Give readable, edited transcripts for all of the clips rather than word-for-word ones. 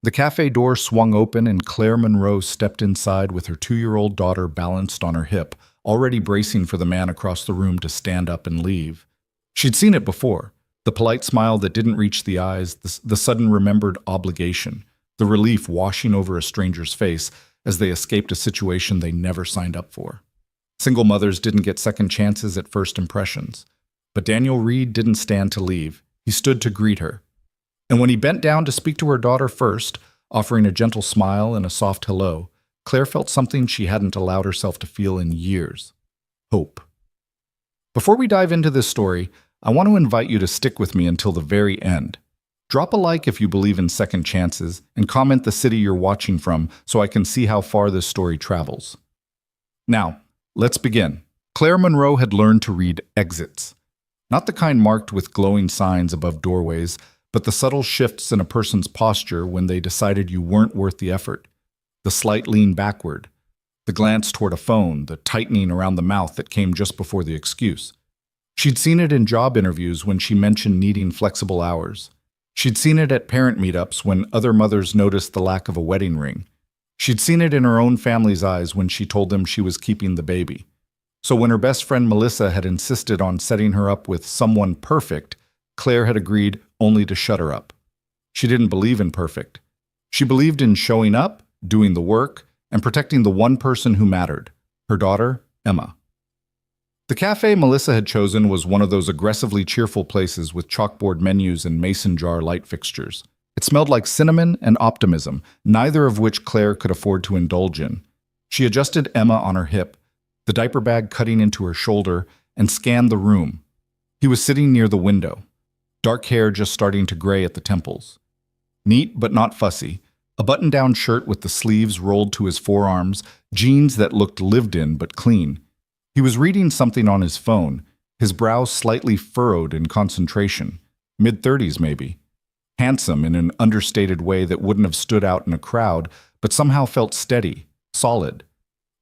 The cafe door swung open and Claire Monroe stepped inside with her 2-year-old daughter balanced on her hip, already bracing for the man across the room to stand up and leave. She'd seen it before. The polite smile that didn't reach the eyes, the sudden remembered obligation, the relief washing over a stranger's face as they escaped a situation they never signed up for. Single mothers didn't get second chances at first impressions. But Daniel Reed didn't stand to leave. He stood to greet her. And when he bent down to speak to her daughter first, offering a gentle smile and a soft hello, Claire felt something she hadn't allowed herself to feel in years: hope. Before we dive into this story, I want to invite you to stick with me until the very end. Drop a like if you believe in second chances, and comment the city you're watching from so I can see how far this story travels. Now, let's begin. Claire Monroe had learned to read exits. Not the kind marked with glowing signs above doorways, but the subtle shifts in a person's posture when they decided you weren't worth the effort. The slight lean backward, the glance toward a phone, the tightening around the mouth that came just before the excuse. She'd seen it in job interviews when she mentioned needing flexible hours. She'd seen it at parent meetups when other mothers noticed the lack of a wedding ring. She'd seen it in her own family's eyes when she told them she was keeping the baby. So when her best friend Melissa had insisted on setting her up with someone perfect, Claire had agreed only to shut her up. She didn't believe in perfect. She believed in showing up, doing the work, and protecting the one person who mattered, her daughter, Emma. The cafe Melissa had chosen was one of those aggressively cheerful places with chalkboard menus and mason jar light fixtures. It smelled like cinnamon and optimism, neither of which Claire could afford to indulge in. She adjusted Emma on her hip, the diaper bag cutting into her shoulder, and scanned the room. He was sitting near the window, dark hair just starting to gray at the temples. Neat but not fussy, a button-down shirt with the sleeves rolled to his forearms, jeans that looked lived in but clean. He was reading something on his phone, his brow slightly furrowed in concentration, mid-30s maybe. Handsome in an understated way that wouldn't have stood out in a crowd, but somehow felt steady, solid.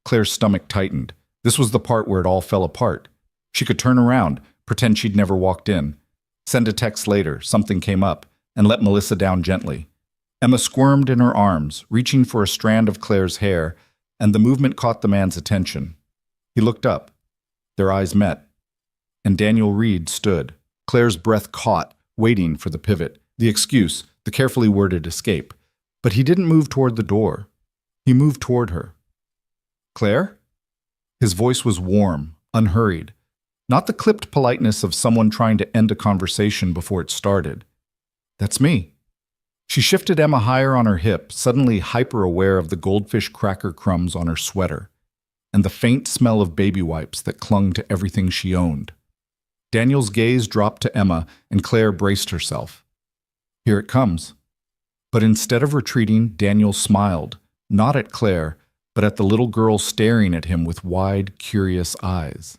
Claire's stomach tightened. This was the part where it all fell apart. She could turn around, pretend she'd never walked in, send a text later, something came up, and let Melissa down gently. Emma squirmed in her arms, reaching for a strand of Claire's hair, and the movement caught the man's attention. He looked up. Their eyes met. And Daniel Reed stood. Claire's breath caught, waiting for the pivot, the excuse, the carefully worded escape. But he didn't move toward the door. He moved toward her. "Claire?" His voice was warm, unhurried. Not the clipped politeness of someone trying to end a conversation before it started. "That's me." She shifted Emma higher on her hip, suddenly hyper-aware of the goldfish cracker crumbs on her sweater, and the faint smell of baby wipes that clung to everything she owned. Daniel's gaze dropped to Emma, and Claire braced herself. "Here it comes." But instead of retreating, Daniel smiled, not at Claire, but at the little girl staring at him with wide, curious eyes.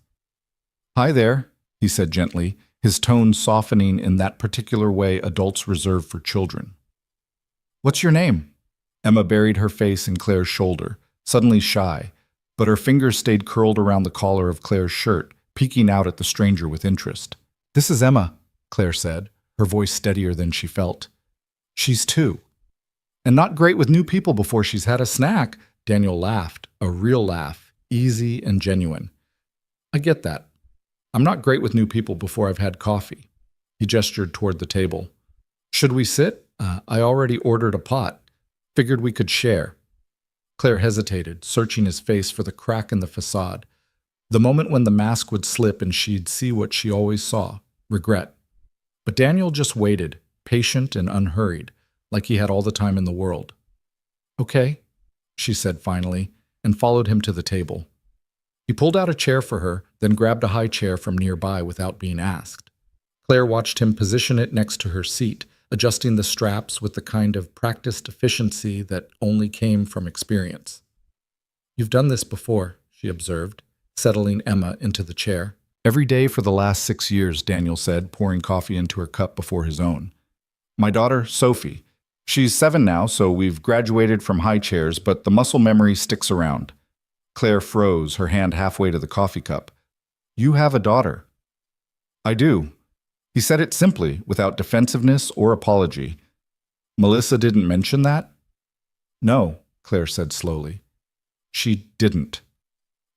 "Hi there," he said gently, his tone softening in that particular way adults reserve for children. "What's your name?" Emma buried her face in Claire's shoulder, suddenly shy, but her fingers stayed curled around the collar of Claire's shirt, peeking out at the stranger with interest. "This is Emma," Claire said, her voice steadier than she felt. "She's 2. And not great with new people before she's had a snack." Daniel laughed, a real laugh, easy and genuine. "I get that. I'm not great with new people before I've had coffee." He gestured toward the table. "Should we sit? I already ordered a pot. Figured we could share." Claire hesitated, searching his face for the crack in the facade. The moment when the mask would slip and she'd see what she always saw, regret. But Daniel just waited, patient and unhurried, like he had all the time in the world. "Okay," she said finally, and followed him to the table. He pulled out a chair for her, then grabbed a high chair from nearby without being asked. Claire watched him position it next to her seat, adjusting the straps with the kind of practiced efficiency that only came from experience. "You've done this before," she observed, settling Emma into the chair. "Every day for the last 6 years," Daniel said, pouring coffee into her cup before his own. "My daughter, Sophie. She's 7 now, so we've graduated from high chairs, but the muscle memory sticks around." Claire froze, her hand halfway to the coffee cup. "You have a daughter." "I do." He said it simply, without defensiveness or apology. "Melissa didn't mention that?" No, Claire said slowly. She didn't.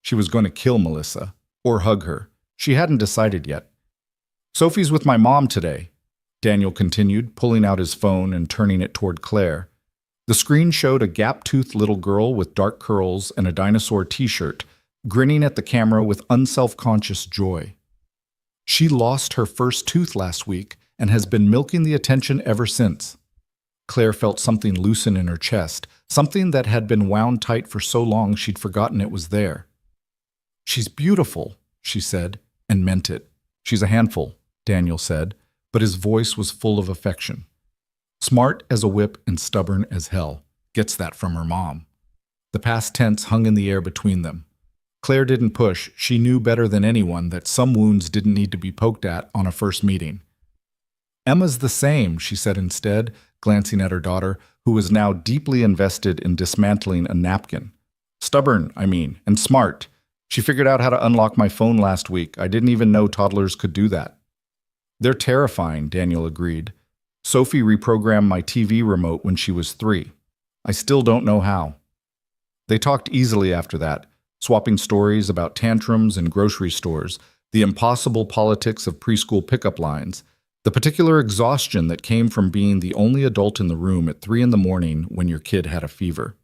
She was going to kill Melissa, or hug her. She hadn't decided yet. Sophie's with my mom today, Daniel continued, pulling out his phone and turning it toward Claire. The screen showed a gap-toothed little girl with dark curls and a dinosaur t-shirt, grinning at the camera with unself-conscious joy. She lost her first tooth last week and has been milking the attention ever since. Claire felt something loosen in her chest, something that had been wound tight for so long she'd forgotten it was there. She's beautiful, she said, and meant it. She's a handful, Daniel said, but his voice was full of affection. Smart as a whip and stubborn as hell. Gets that from her mom. The past tense hung in the air between them. Claire didn't push. She knew better than anyone that some wounds didn't need to be poked at on a first meeting. Emma's the same, she said instead, glancing at her daughter, who was now deeply invested in dismantling a napkin. Stubborn, and smart. She figured out how to unlock my phone last week. I didn't even know toddlers could do that. They're terrifying, Daniel agreed. Sophie reprogrammed my TV remote when she was 3. I still don't know how. They talked easily after that, swapping stories about tantrums in grocery stores, the impossible politics of preschool pickup lines, the particular exhaustion that came from being the only adult in the room at 3 a.m. when your kid had a fever.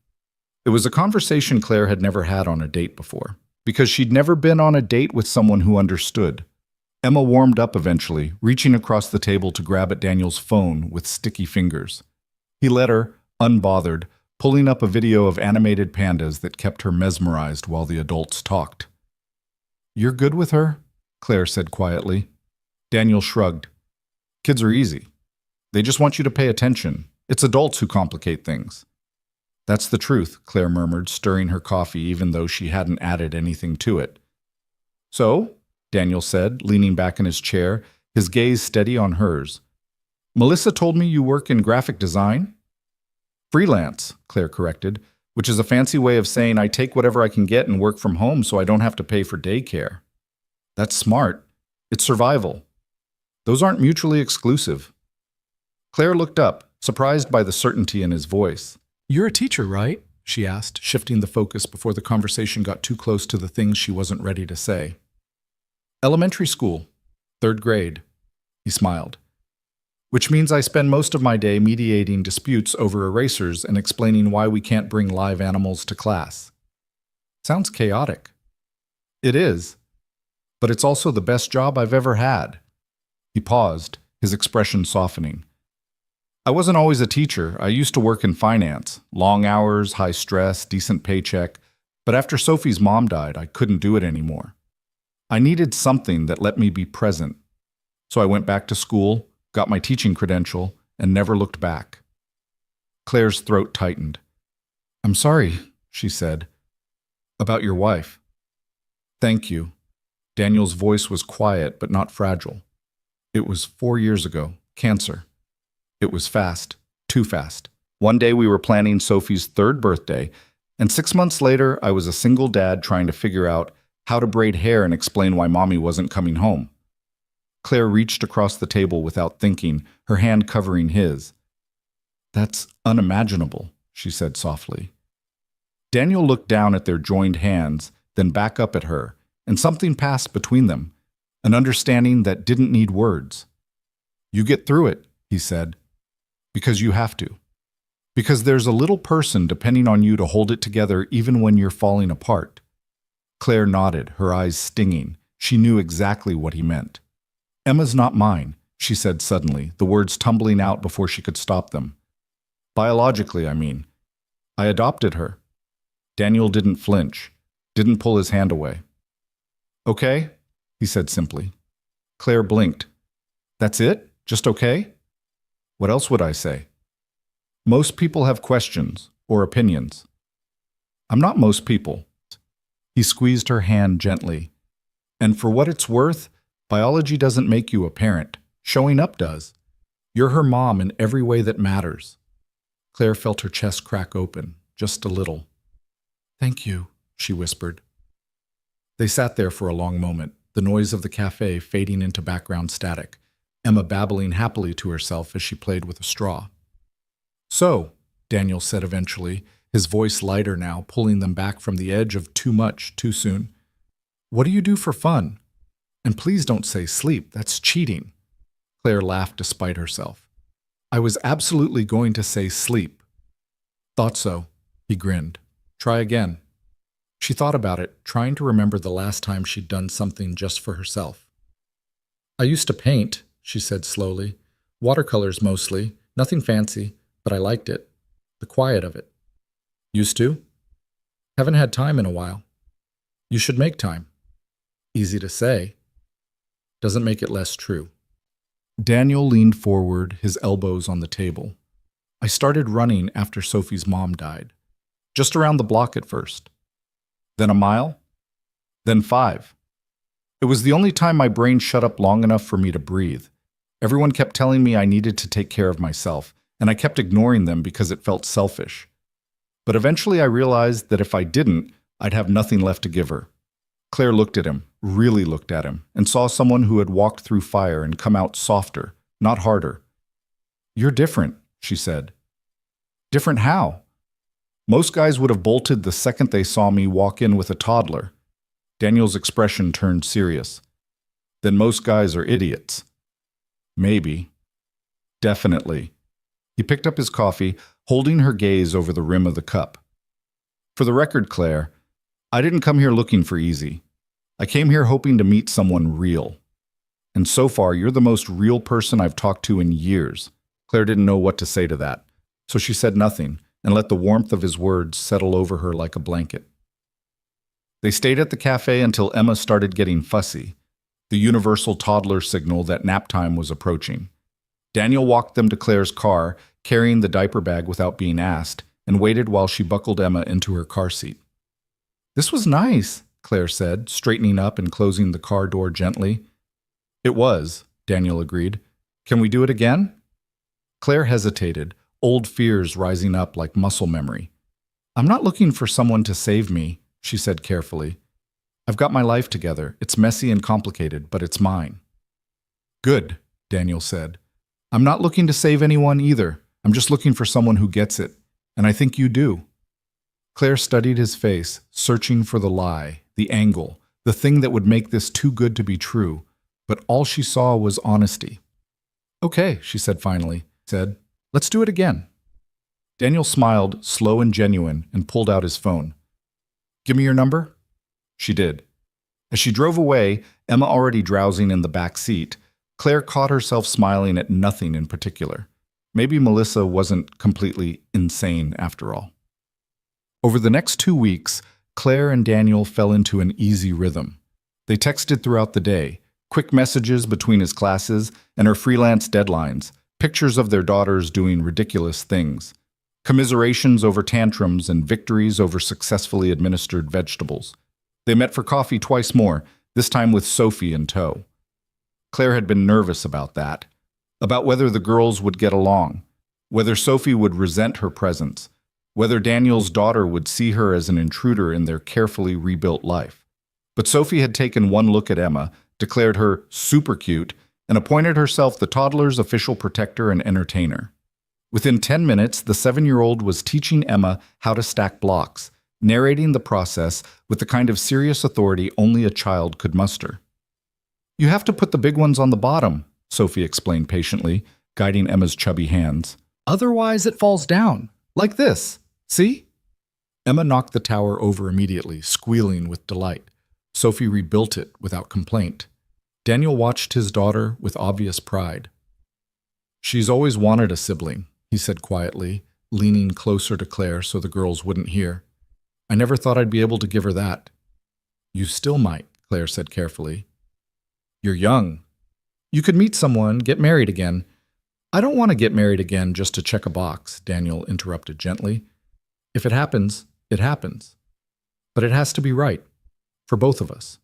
It was a conversation Claire had never had on a date before, because she'd never been on a date with someone who understood. Emma warmed up eventually, reaching across the table to grab at Daniel's phone with sticky fingers. He let her, unbothered, pulling up a video of animated pandas that kept her mesmerized while the adults talked. "You're good with her?" Claire said quietly. Daniel shrugged. "Kids are easy. They just want you to pay attention. It's adults who complicate things." "That's the truth," Claire murmured, stirring her coffee even though she hadn't added anything to it. "So?" Daniel said, leaning back in his chair, his gaze steady on hers. "Melissa told me you work in graphic design?" "Freelance," Claire corrected, which is a fancy way of saying I take whatever I can get and work from home so I don't have to pay for daycare. "That's smart. It's survival. Those aren't mutually exclusive." Claire looked up, surprised by the certainty in his voice. "You're a teacher, right?" she asked, shifting the focus before the conversation got too close to the things she wasn't ready to say. "Elementary school, 3rd grade," he smiled. "Which means I spend most of my day mediating disputes over erasers and explaining why we can't bring live animals to class." "Sounds chaotic." "It is, but it's also the best job I've ever had." He paused, his expression softening. "I wasn't always a teacher. I used to work in finance. Long hours, high stress, decent paycheck. But after Sophie's mom died, I couldn't do it anymore. I needed something that let me be present. So I went back to school, got my teaching credential, and never looked back." Claire's throat tightened. "I'm sorry," she said. "About your wife." "Thank you." Daniel's voice was quiet but not fragile. "It was 4 years ago. Cancer. It was fast. Too fast. One day we were planning Sophie's 3rd birthday, and 6 months later I was a single dad trying to figure out how to braid hair and explain why Mommy wasn't coming home." Claire reached across the table without thinking, her hand covering his. "That's unimaginable," she said softly. Daniel looked down at their joined hands, then back up at her, and something passed between them, an understanding that didn't need words. "You get through it," he said, "because you have to. Because there's a little person depending on you to hold it together even when you're falling apart." Claire nodded, her eyes stinging. She knew exactly what he meant. "Emma's not mine," she said suddenly, the words tumbling out before she could stop them. "Biologically, I mean. I adopted her." Daniel didn't flinch, didn't pull his hand away. "Okay," he said simply. Claire blinked. "That's it? Just okay?" "What else would I say?" "Most people have questions or opinions." "I'm not most people." He squeezed her hand gently. "And for what it's worth, biology doesn't make you a parent. Showing up does. You're her mom in every way that matters." Claire felt her chest crack open, just a little. "Thank you," she whispered. They sat there for a long moment, the noise of the cafe fading into background static, Emma babbling happily to herself as she played with a straw. "So," Daniel said eventually, his voice lighter now, pulling them back from the edge of too much too soon. What do you do for fun? And please don't say sleep, that's cheating. Claire laughed despite herself. I was absolutely going to say sleep. Thought so, he grinned. Try again. She thought about it, trying to remember the last time she'd done something just for herself. I used to paint, she said slowly. Watercolors mostly, nothing fancy, but I liked it. The quiet of it. Used to? Haven't had time in a while. You should make time. Easy to say. Doesn't make it less true. Daniel leaned forward, his elbows on the table. I started running after Sophie's mom died. Just around the block at first. Then a mile. Then 5. It was the only time my brain shut up long enough for me to breathe. Everyone kept telling me I needed to take care of myself, and I kept ignoring them because it felt selfish. But eventually I realized that if I didn't, I'd have nothing left to give her. Claire looked at him, really looked at him, and saw someone who had walked through fire and come out softer, not harder. You're different, she said. Different how? Most guys would have bolted the second they saw me walk in with a toddler. Daniel's expression turned serious. Then most guys are idiots. Maybe. Definitely. He picked up his coffee, holding her gaze over the rim of the cup. For the record, Claire, I didn't come here looking for easy. I came here hoping to meet someone real. And so far, you're the most real person I've talked to in years. Claire didn't know what to say to that, so she said nothing and let the warmth of his words settle over her like a blanket. They stayed at the cafe until Emma started getting fussy, the universal toddler signal that nap time was approaching. Daniel walked them to Claire's car, carrying the diaper bag without being asked, and waited while she buckled Emma into her car seat. This was nice, Claire said, straightening up and closing the car door gently. It was, Daniel agreed. Can we do it again? Claire hesitated, old fears rising up like muscle memory. I'm not looking for someone to save me, she said carefully. I've got my life together. It's messy and complicated, but it's mine. Good, Daniel said. I'm not looking to save anyone either. I'm just looking for someone who gets it. And I think you do. Claire studied his face, searching for the lie, the angle, the thing that would make this too good to be true, but all she saw was honesty. Okay, she said finally, let's do it again. Daniel smiled, slow and genuine, and pulled out his phone. Give me your number? She did. As she drove away, Emma already drowsing in the back seat, Claire caught herself smiling at nothing in particular. Maybe Melissa wasn't completely insane after all. Over the next 2 weeks, Claire and Daniel fell into an easy rhythm. They texted throughout the day, quick messages between his classes and her freelance deadlines, pictures of their daughters doing ridiculous things, commiserations over tantrums and victories over successfully administered vegetables. They met for coffee twice more, this time with Sophie in tow. Claire had been nervous about that, about whether the girls would get along, whether Sophie would resent her presence, whether Daniel's daughter would see her as an intruder in their carefully rebuilt life. But Sophie had taken one look at Emma, declared her super cute, and appointed herself the toddler's official protector and entertainer. Within 10 minutes, the 7-year-old was teaching Emma how to stack blocks, narrating the process with the kind of serious authority only a child could muster. You have to put the big ones on the bottom, Sophie explained patiently, guiding Emma's chubby hands. Otherwise it falls down, like this. See? Emma knocked the tower over immediately, squealing with delight. Sophie rebuilt it without complaint. Daniel watched his daughter with obvious pride. She's always wanted a sibling, he said quietly, leaning closer to Claire so the girls wouldn't hear. I never thought I'd be able to give her that. You still might, Claire said carefully. You're young. You could meet someone, get married again. I don't want to get married again just to check a box, Daniel interrupted gently. If it happens, it happens. But it has to be right, for both of us.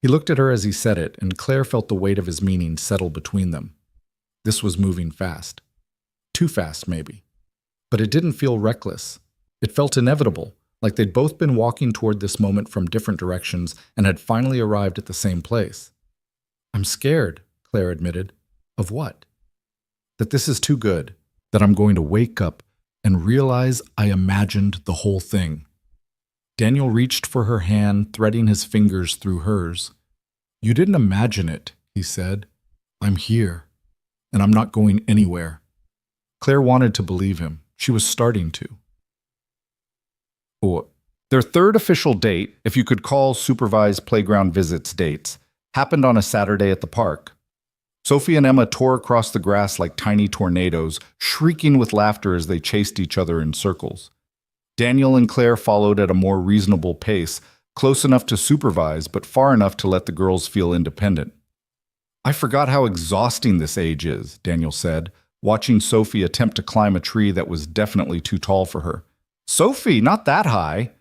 He looked at her as he said it, and Claire felt the weight of his meaning settle between them. This was moving fast. Too fast, maybe. But it didn't feel reckless. It felt inevitable, like they'd both been walking toward this moment from different directions and had finally arrived at the same place. I'm scared, Claire admitted. Of what? That this is too good, that I'm going to wake up and realize I imagined the whole thing. Daniel reached for her hand, threading his fingers through hers. You didn't imagine it, he said. I'm here, and I'm not going anywhere. Claire wanted to believe him. She was starting to. Their third official date, if you could call supervised playground visits dates, happened on a Saturday at the park. Sophie and Emma tore across the grass like tiny tornadoes, shrieking with laughter as they chased each other in circles. Daniel and Claire followed at a more reasonable pace, close enough to supervise, but far enough to let the girls feel independent. I forgot how exhausting this age is, Daniel said, watching Sophie attempt to climb a tree that was definitely too tall for her. Sophie, not that high.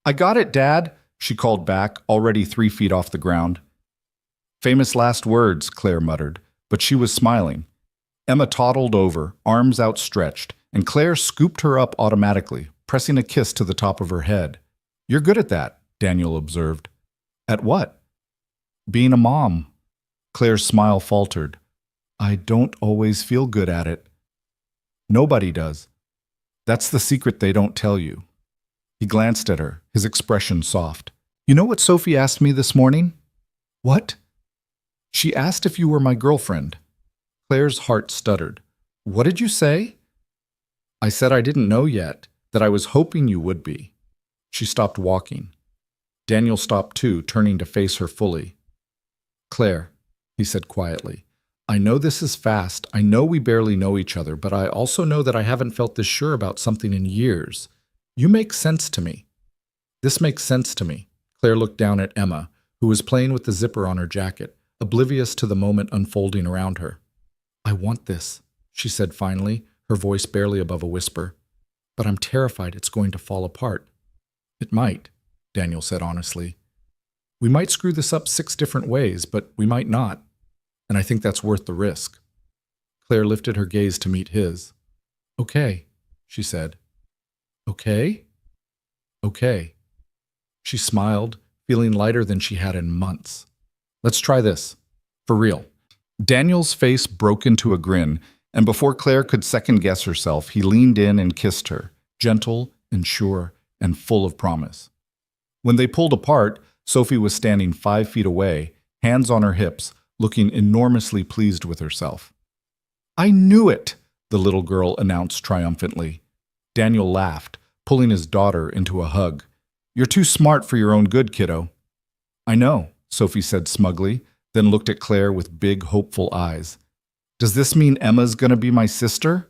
I got it, Dad, she called back, already 3 feet off the ground. Famous last words, Claire muttered, but she was smiling. Emma toddled over, arms outstretched, and Claire scooped her up automatically, pressing a kiss to the top of her head. You're good at that, Daniel observed. At what? Being a mom. Claire's smile faltered. I don't always feel good at it. Nobody does. That's the secret they don't tell you. He glanced at her, his expression soft. You know what Sophie asked me this morning? What? She asked if you were my girlfriend. Claire's heart stuttered. What did you say? I said I didn't know yet, that I was hoping you would be. She stopped walking. Daniel stopped too, turning to face her fully. Claire, he said quietly, I know this is fast. I know we barely know each other, but I also know that I haven't felt this sure about something in years. You make sense to me. This makes sense to me. Claire looked down at Emma, who was playing with the zipper on her jacket, oblivious to the moment unfolding around her. I want this, she said finally, her voice barely above a whisper. But I'm terrified it's going to fall apart. It might, Daniel said honestly. We might screw this up 6 different ways, but we might not. And I think that's worth the risk. Claire lifted her gaze to meet his. Okay, she said. Okay? Okay. She smiled, feeling lighter than she had in months. Let's try this. For real. Daniel's face broke into a grin, and before Claire could second-guess herself, he leaned in and kissed her, gentle and sure and full of promise. When they pulled apart, Sophie was standing 5 feet away, hands on her hips, looking enormously pleased with herself. I knew it, the little girl announced triumphantly. Daniel laughed, pulling his daughter into a hug. You're too smart for your own good, kiddo. I know, Sophie said smugly, then looked at Claire with big, hopeful eyes. Does this mean Emma's gonna be my sister?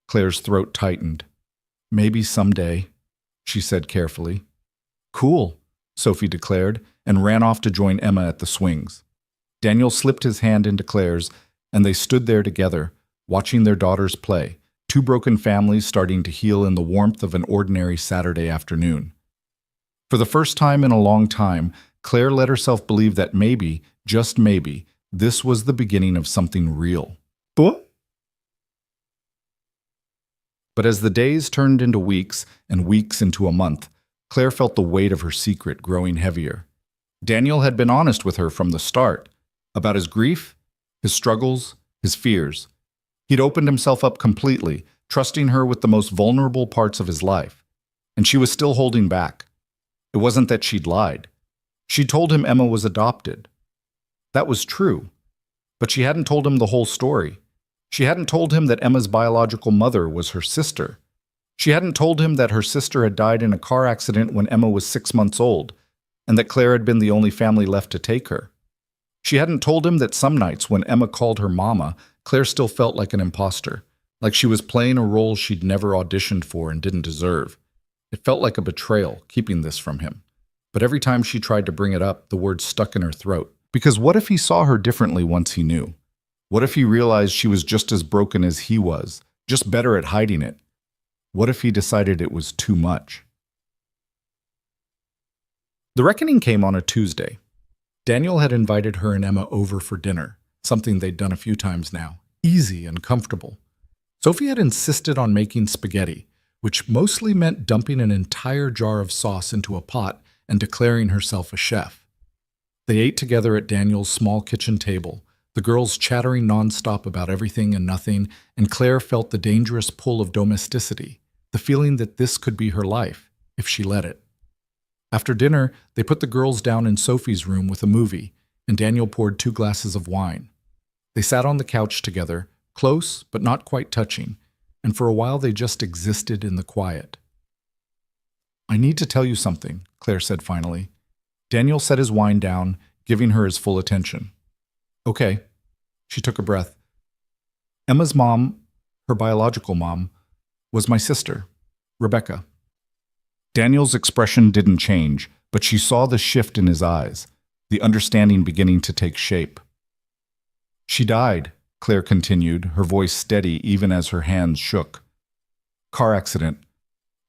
Claire's throat tightened. Maybe someday, she said carefully. Cool, Sophie declared, and ran off to join Emma at the swings. Daniel slipped his hand into Claire's, and they stood there together, watching their daughters play, 2 broken families starting to heal in the warmth of an ordinary Saturday afternoon. For the first time in a long time, Claire let herself believe that maybe, just maybe, this was the beginning of something real. But as the days turned into weeks and weeks into a month, Claire felt the weight of her secret growing heavier. Daniel had been honest with her from the start, about his grief, his struggles, his fears. He'd opened himself up completely, trusting her with the most vulnerable parts of his life. And she was still holding back. It wasn't that she'd lied. She'd told him Emma was adopted. That was true. But she hadn't told him the whole story. She hadn't told him that Emma's biological mother was her sister. She hadn't told him that her sister had died in a car accident when Emma was 6 months old, and that Claire had been the only family left to take her. She hadn't told him that some nights when Emma called her mama, Claire still felt like an imposter, like she was playing a role she'd never auditioned for and didn't deserve. It felt like a betrayal, keeping this from him. But every time she tried to bring it up, the words stuck in her throat. Because what if he saw her differently once he knew? What if he realized she was just as broken as he was, just better at hiding it? What if he decided it was too much? The reckoning came on a Tuesday. Daniel had invited her and Emma over for dinner, something they'd done a few times now, easy and comfortable. Sophie had insisted on making spaghetti, which mostly meant dumping an entire jar of sauce into a pot and declaring herself a chef. They ate together at Daniel's small kitchen table, the girls chattering nonstop about everything and nothing, and Claire felt the dangerous pull of domesticity. the feeling that this could be her life, if she let it. After dinner, they put the girls down in Sophie's room with a movie, and Daniel poured 2 glasses of wine. They sat on the couch together, close but not quite touching, and for a while they just existed in the quiet. "I need to tell you something," Claire said finally. Daniel set his wine down, giving her his full attention. "Okay." She took a breath. "Emma's mom, her biological mom, was my sister, Rebecca." Daniel's expression didn't change, but she saw the shift in his eyes, the understanding beginning to take shape. "She died," Claire continued, her voice steady even as her hands shook. "Car accident.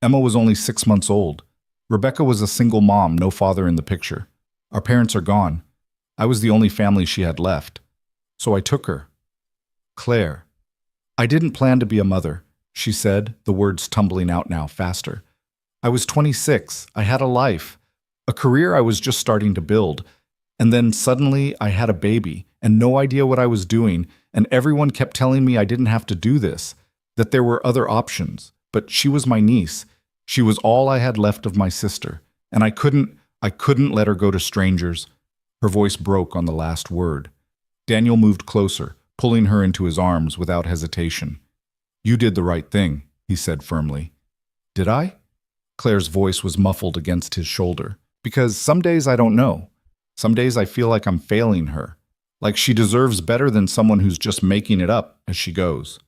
Emma was only 6 months old. Rebecca was a single mom, no father in the picture. Our parents are gone. I was the only family she had left. So I took her." "Claire." "I didn't plan to be a mother," she said, the words tumbling out now faster. "I was 26. I had a life, a career I was just starting to build. And then suddenly I had a baby and no idea what I was doing, and everyone kept telling me I didn't have to do this, that there were other options. But she was my niece. She was all I had left of my sister, and I couldn't let her go to strangers." Her voice broke on the last word. Daniel moved closer, pulling her into his arms without hesitation. "You did the right thing," he said firmly. "Did I?" Claire's voice was muffled against his shoulder. "Because some days I don't know. Some days I feel like I'm failing her, like she deserves better than someone who's just making it up as she goes."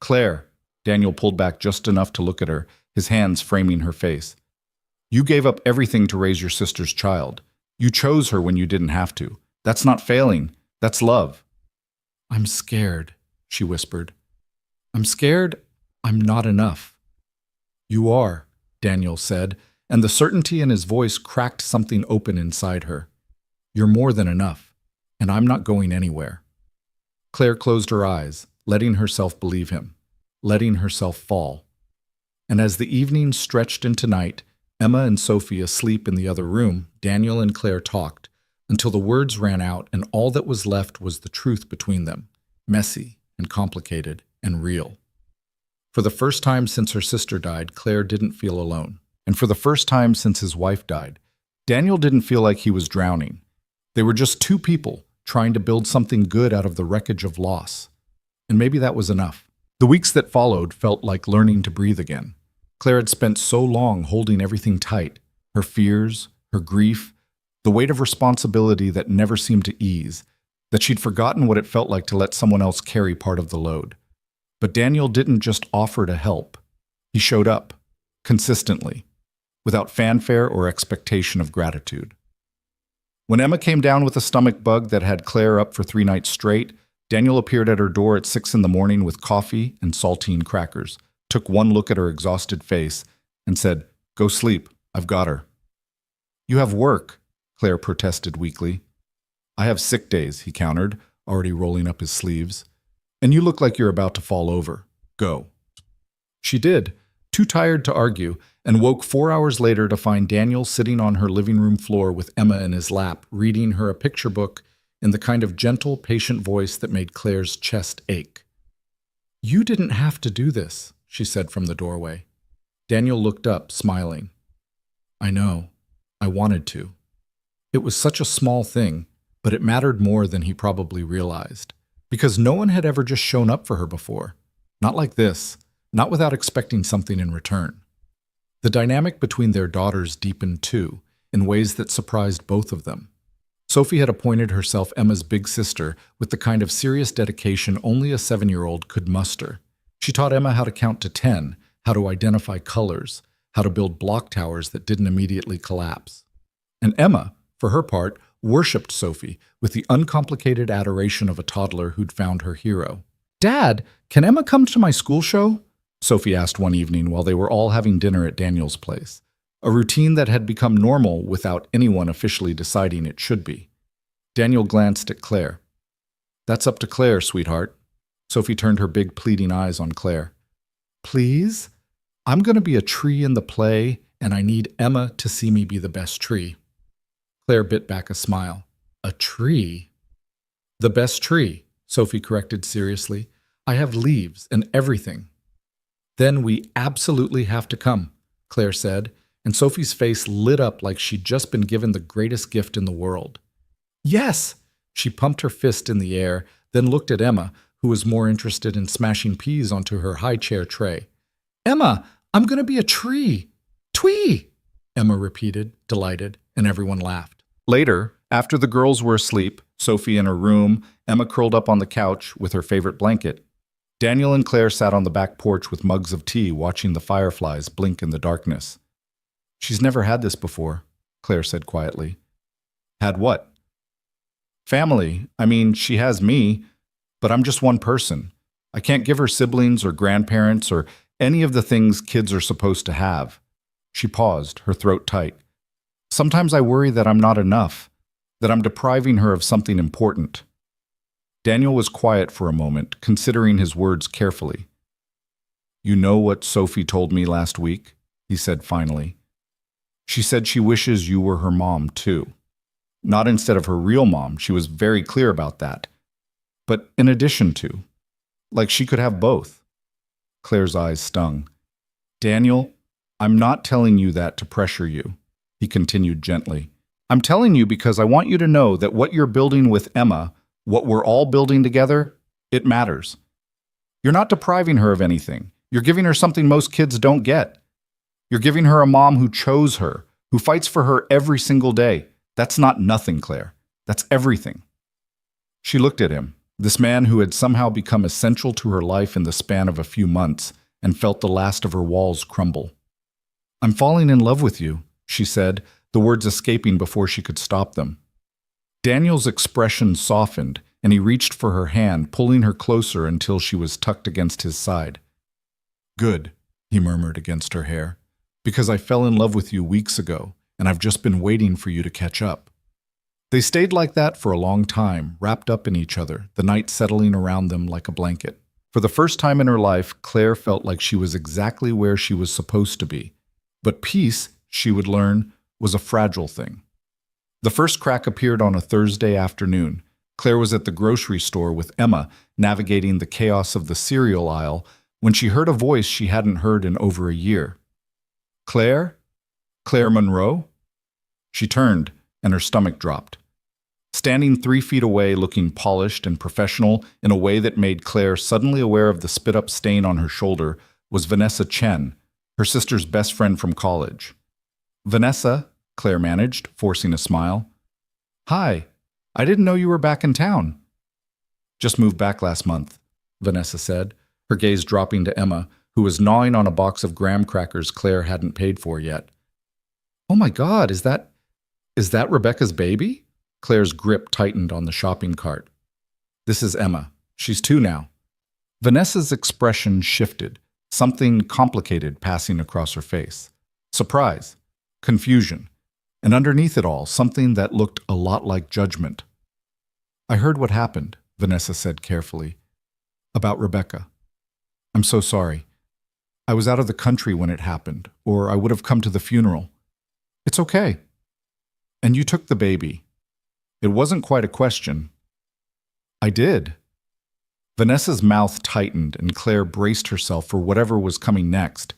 "Claire," Daniel pulled back just enough to look at her, his hands framing her face. "You gave up everything to raise your sister's child. You chose her when you didn't have to. That's not failing. That's love." "I'm scared," she whispered. "I'm scared I'm not enough." "You are," Daniel said, and the certainty in his voice cracked something open inside her. "You're more than enough, and I'm not going anywhere." Claire closed her eyes, letting herself believe him, letting herself fall. And as the evening stretched into night, Emma and Sophie asleep in the other room, Daniel and Claire talked, until the words ran out and all that was left was the truth between them, messy and complicated and real. For the first time since her sister died, Claire didn't feel alone. And for the first time since his wife died, Daniel didn't feel like he was drowning. They were just 2 people trying to build something good out of the wreckage of loss. And maybe that was enough. The weeks that followed felt like learning to breathe again. Claire had spent so long holding everything tight, her fears, her grief, the weight of responsibility that never seemed to ease, that she'd forgotten what it felt like to let someone else carry part of the load. But Daniel didn't just offer to help. He showed up, consistently, without fanfare or expectation of gratitude. When Emma came down with a stomach bug that had Claire up for 3 nights straight, Daniel appeared at her door at 6 in the morning with coffee and saltine crackers, took one look at her exhausted face, and said, "Go sleep, I've got her." "You have work," Claire protested weakly. "I have sick days," he countered, already rolling up his sleeves. "And you look like you're about to fall over. Go." She did, too tired to argue, and woke 4 hours later to find Daniel sitting on her living room floor with Emma in his lap, reading her a picture book in the kind of gentle, patient voice that made Claire's chest ache. "You didn't have to do this," she said from the doorway. Daniel looked up, smiling. "I know. I wanted to." It was such a small thing, but it mattered more than he probably realized. Because no one had ever just shown up for her before. Not like this, not without expecting something in return. The dynamic between their daughters deepened too, in ways that surprised both of them. Sophie had appointed herself Emma's big sister with the kind of serious dedication only a 7-year-old could muster. She taught Emma how to count to 10, how to identify colors, how to build block towers that didn't immediately collapse. And Emma, for her part, worshipped Sophie with the uncomplicated adoration of a toddler who'd found her hero. "Dad, can Emma come to my school show?" Sophie asked one evening while they were all having dinner at Daniel's place, a routine that had become normal without anyone officially deciding it should be. Daniel glanced at Claire. "That's up to Claire, sweetheart." Sophie turned her big pleading eyes on Claire. "Please? I'm going to be a tree in the play, and I need Emma to see me be the best tree." Claire bit back a smile. "A tree?" "The best tree," Sophie corrected seriously. "I have leaves and everything." Then we absolutely have to come, Claire said, and Sophie's face lit up like she'd just been given the greatest gift in the world. Yes! She pumped her fist in the air, then looked at Emma, who was more interested in smashing peas onto her high chair tray. Emma, I'm going to be a tree! Twee! Emma repeated, delighted, and everyone laughed. Later, after the girls were asleep, Sophie in her room, Emma curled up on the couch with her favorite blanket. Daniel and Claire sat on the back porch with mugs of tea, watching the fireflies blink in the darkness. She's never had this before, Claire said quietly. Had what? Family. I mean, she has me, but I'm just one person. I can't give her siblings or grandparents or any of the things kids are supposed to have. She paused, her throat tight. Sometimes I worry that I'm not enough, that I'm depriving her of something important. Daniel was quiet for a moment, considering his words carefully. You know what Sophie told me last week? He said finally. She said she wishes you were her mom, too. Not instead of her real mom, she was very clear about that. But in addition to. Like she could have both. Claire's eyes stung. Daniel, I'm not telling you that to pressure you, he continued gently. I'm telling you because I want you to know that what you're building with Emma, what we're all building together, it matters. You're not depriving her of anything. You're giving her something most kids don't get. You're giving her a mom who chose her, who fights for her every single day. That's not nothing, Claire. That's everything. She looked at him, this man who had somehow become essential to her life in the span of a few months, and felt the last of her walls crumble. I'm falling in love with you, she said, the words escaping before she could stop them. Daniel's expression softened, and he reached for her hand, pulling her closer until she was tucked against his side. Good, he murmured against her hair, because I fell in love with you weeks ago, and I've just been waiting for you to catch up. They stayed like that for a long time, wrapped up in each other, the night settling around them like a blanket. For the first time in her life, Claire felt like she was exactly where she was supposed to be. But peace, she would learn, was a fragile thing. The first crack appeared on a Thursday afternoon. Claire was at the grocery store with Emma, navigating the chaos of the cereal aisle, when she heard a voice she hadn't heard in over a year. Claire? Claire Monroe? She turned, and her stomach dropped. Standing 3 feet away, looking polished and professional in a way that made Claire suddenly aware of the spit-up stain on her shoulder, was Vanessa Chen, her sister's best friend from college. Vanessa, Claire managed, forcing a smile. Hi, I didn't know you were back in town. Just moved back last month, Vanessa said, her gaze dropping to Emma, who was gnawing on a box of graham crackers Claire hadn't paid for yet. Oh my God, is that Rebecca's baby? Claire's grip tightened on the shopping cart. This is Emma. She's 2 now. Vanessa's expression shifted, something complicated passing across her face. Surprise, confusion, and underneath it all, something that looked a lot like judgment. I heard what happened, Vanessa said carefully. About Rebecca. I'm so sorry. I was out of the country when it happened, or I would have come to the funeral. It's okay. And you took the baby. It wasn't quite a question. I did. Vanessa's mouth tightened, and Claire braced herself for whatever was coming next.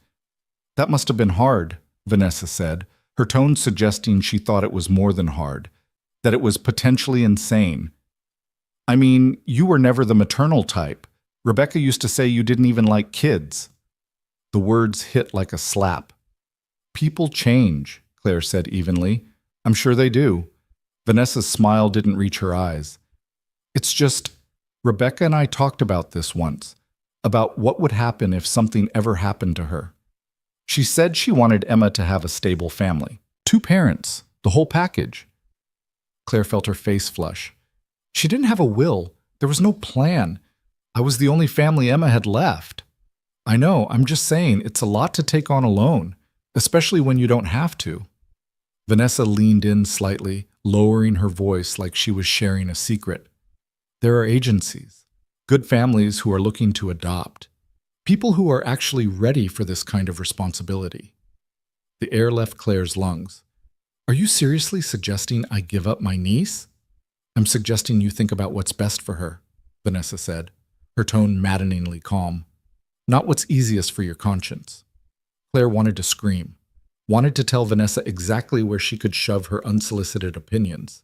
That must have been hard, Vanessa said, her tone suggesting she thought it was more than hard, that it was potentially insane. I mean, you were never the maternal type. Rebecca used to say you didn't even like kids. The words hit like a slap. People change, Claire said evenly. I'm sure they do. Vanessa's smile didn't reach her eyes. It's just, Rebecca and I talked about this once, about what would happen if something ever happened to her. She said she wanted Emma to have a stable family. 2 parents, the whole package. Claire felt her face flush. She didn't have a will. There was no plan. I was the only family Emma had left. I know, I'm just saying, it's a lot to take on alone, especially when you don't have to. Vanessa leaned in slightly, lowering her voice like she was sharing a secret. There are agencies, good families who are looking to adopt, people who are actually ready for this kind of responsibility. The air left Claire's lungs. Are you seriously suggesting I give up my niece? I'm suggesting you think about what's best for her, Vanessa said, her tone maddeningly calm. not what's easiest for your conscience. Claire wanted to scream, wanted to tell Vanessa exactly where she could shove her unsolicited opinions.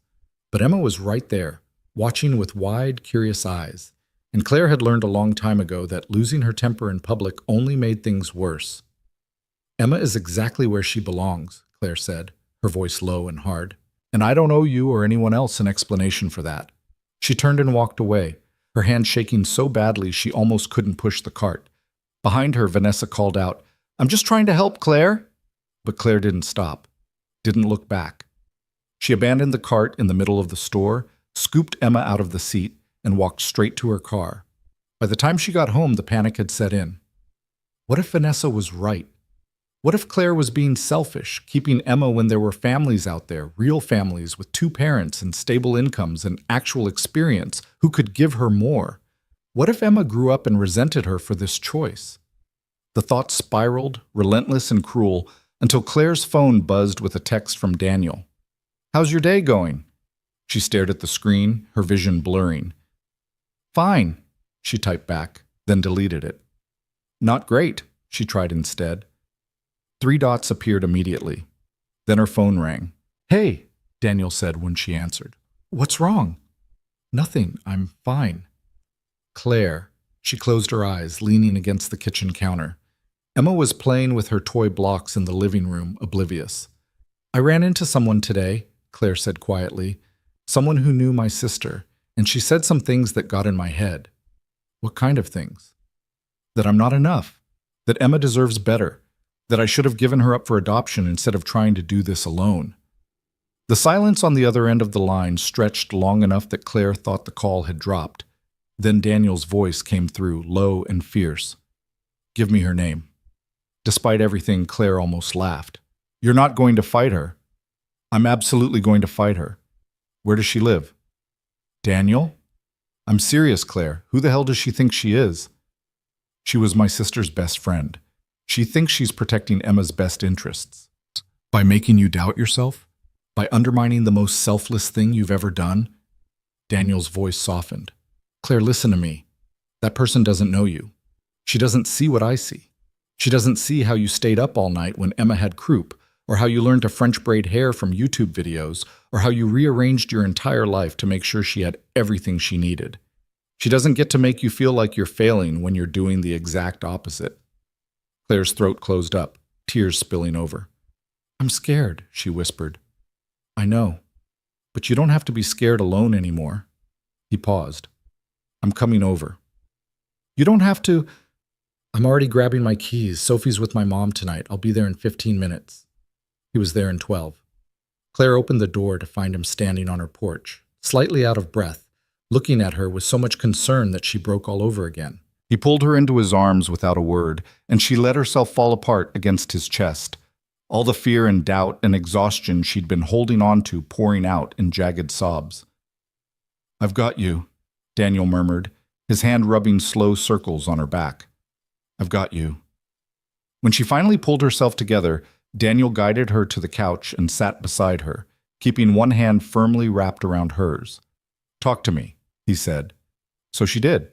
But Emma was right there, watching with wide, curious eyes, and Claire had learned a long time ago that losing her temper in public only made things worse. Emma is exactly where she belongs, Claire said, her voice low and hard. And I don't owe you or anyone else an explanation for that. She turned and walked away, her hand shaking so badly she almost couldn't push the cart. Behind her, Vanessa called out, "I'm just trying to help, Claire." But Claire didn't stop, didn't look back. She abandoned the cart in the middle of the store, scooped Emma out of the seat, and walked straight to her car. By the time she got home, the panic had set in. What if Vanessa was right? What if Claire was being selfish, keeping Emma when there were families out there, real families with 2 parents and stable incomes and actual experience, who could give her more? What if Emma grew up and resented her for this choice? The thought spiraled, relentless and cruel, until Claire's phone buzzed with a text from Daniel. "How's your day going?" She stared at the screen, her vision blurring. "Fine," she typed back, then deleted it. "Not great," she tried instead. 3 dots appeared immediately. Then her phone rang. "Hey," Daniel said when she answered. "What's wrong?" "Nothing, I'm fine." Claire. She closed her eyes, leaning against the kitchen counter. Emma was playing with her toy blocks in the living room, oblivious. "I ran into someone today," Claire said quietly. "Someone who knew my sister, and she said some things that got in my head." "What kind of things?" "That I'm not enough. That Emma deserves better. That I should have given her up for adoption instead of trying to do this alone." The silence on the other end of the line stretched long enough that Claire thought the call had dropped. Then Daniel's voice came through, low and fierce. "Give me her name." Despite everything, Claire almost laughed. "You're not going to fight her." "I'm absolutely going to fight her." "Where does she live?" "Daniel?" "I'm serious, Claire. Who the hell does she think she is?" "She was my sister's best friend. She thinks she's protecting Emma's best interests. By making you doubt yourself? By undermining the most selfless thing you've ever done?" Daniel's voice softened. "Claire, listen to me. That person doesn't know you. She doesn't see what I see. She doesn't see how you stayed up all night when Emma had croup, or how you learned to French braid hair from YouTube videos, or how you rearranged your entire life to make sure she had everything she needed. She doesn't get to make you feel like you're failing when you're doing the exact opposite." Claire's throat closed up, tears spilling over. "I'm scared," she whispered. "I know, but you don't have to be scared alone anymore." He paused. "I'm coming over." "You don't have to." "I'm already grabbing my keys. Sophie's with my mom tonight. I'll be there in 15 minutes. He was there in 12. Claire opened the door to find him standing on her porch, slightly out of breath, looking at her with so much concern that she broke all over again. He pulled her into his arms without a word, and she let herself fall apart against his chest, all the fear and doubt and exhaustion she'd been holding on to pouring out in jagged sobs. "I've got you," Daniel murmured, his hand rubbing slow circles on her back. "I've got you." When she finally pulled herself together, Daniel guided her to the couch and sat beside her, keeping one hand firmly wrapped around hers. "Talk to me," he said. So she did.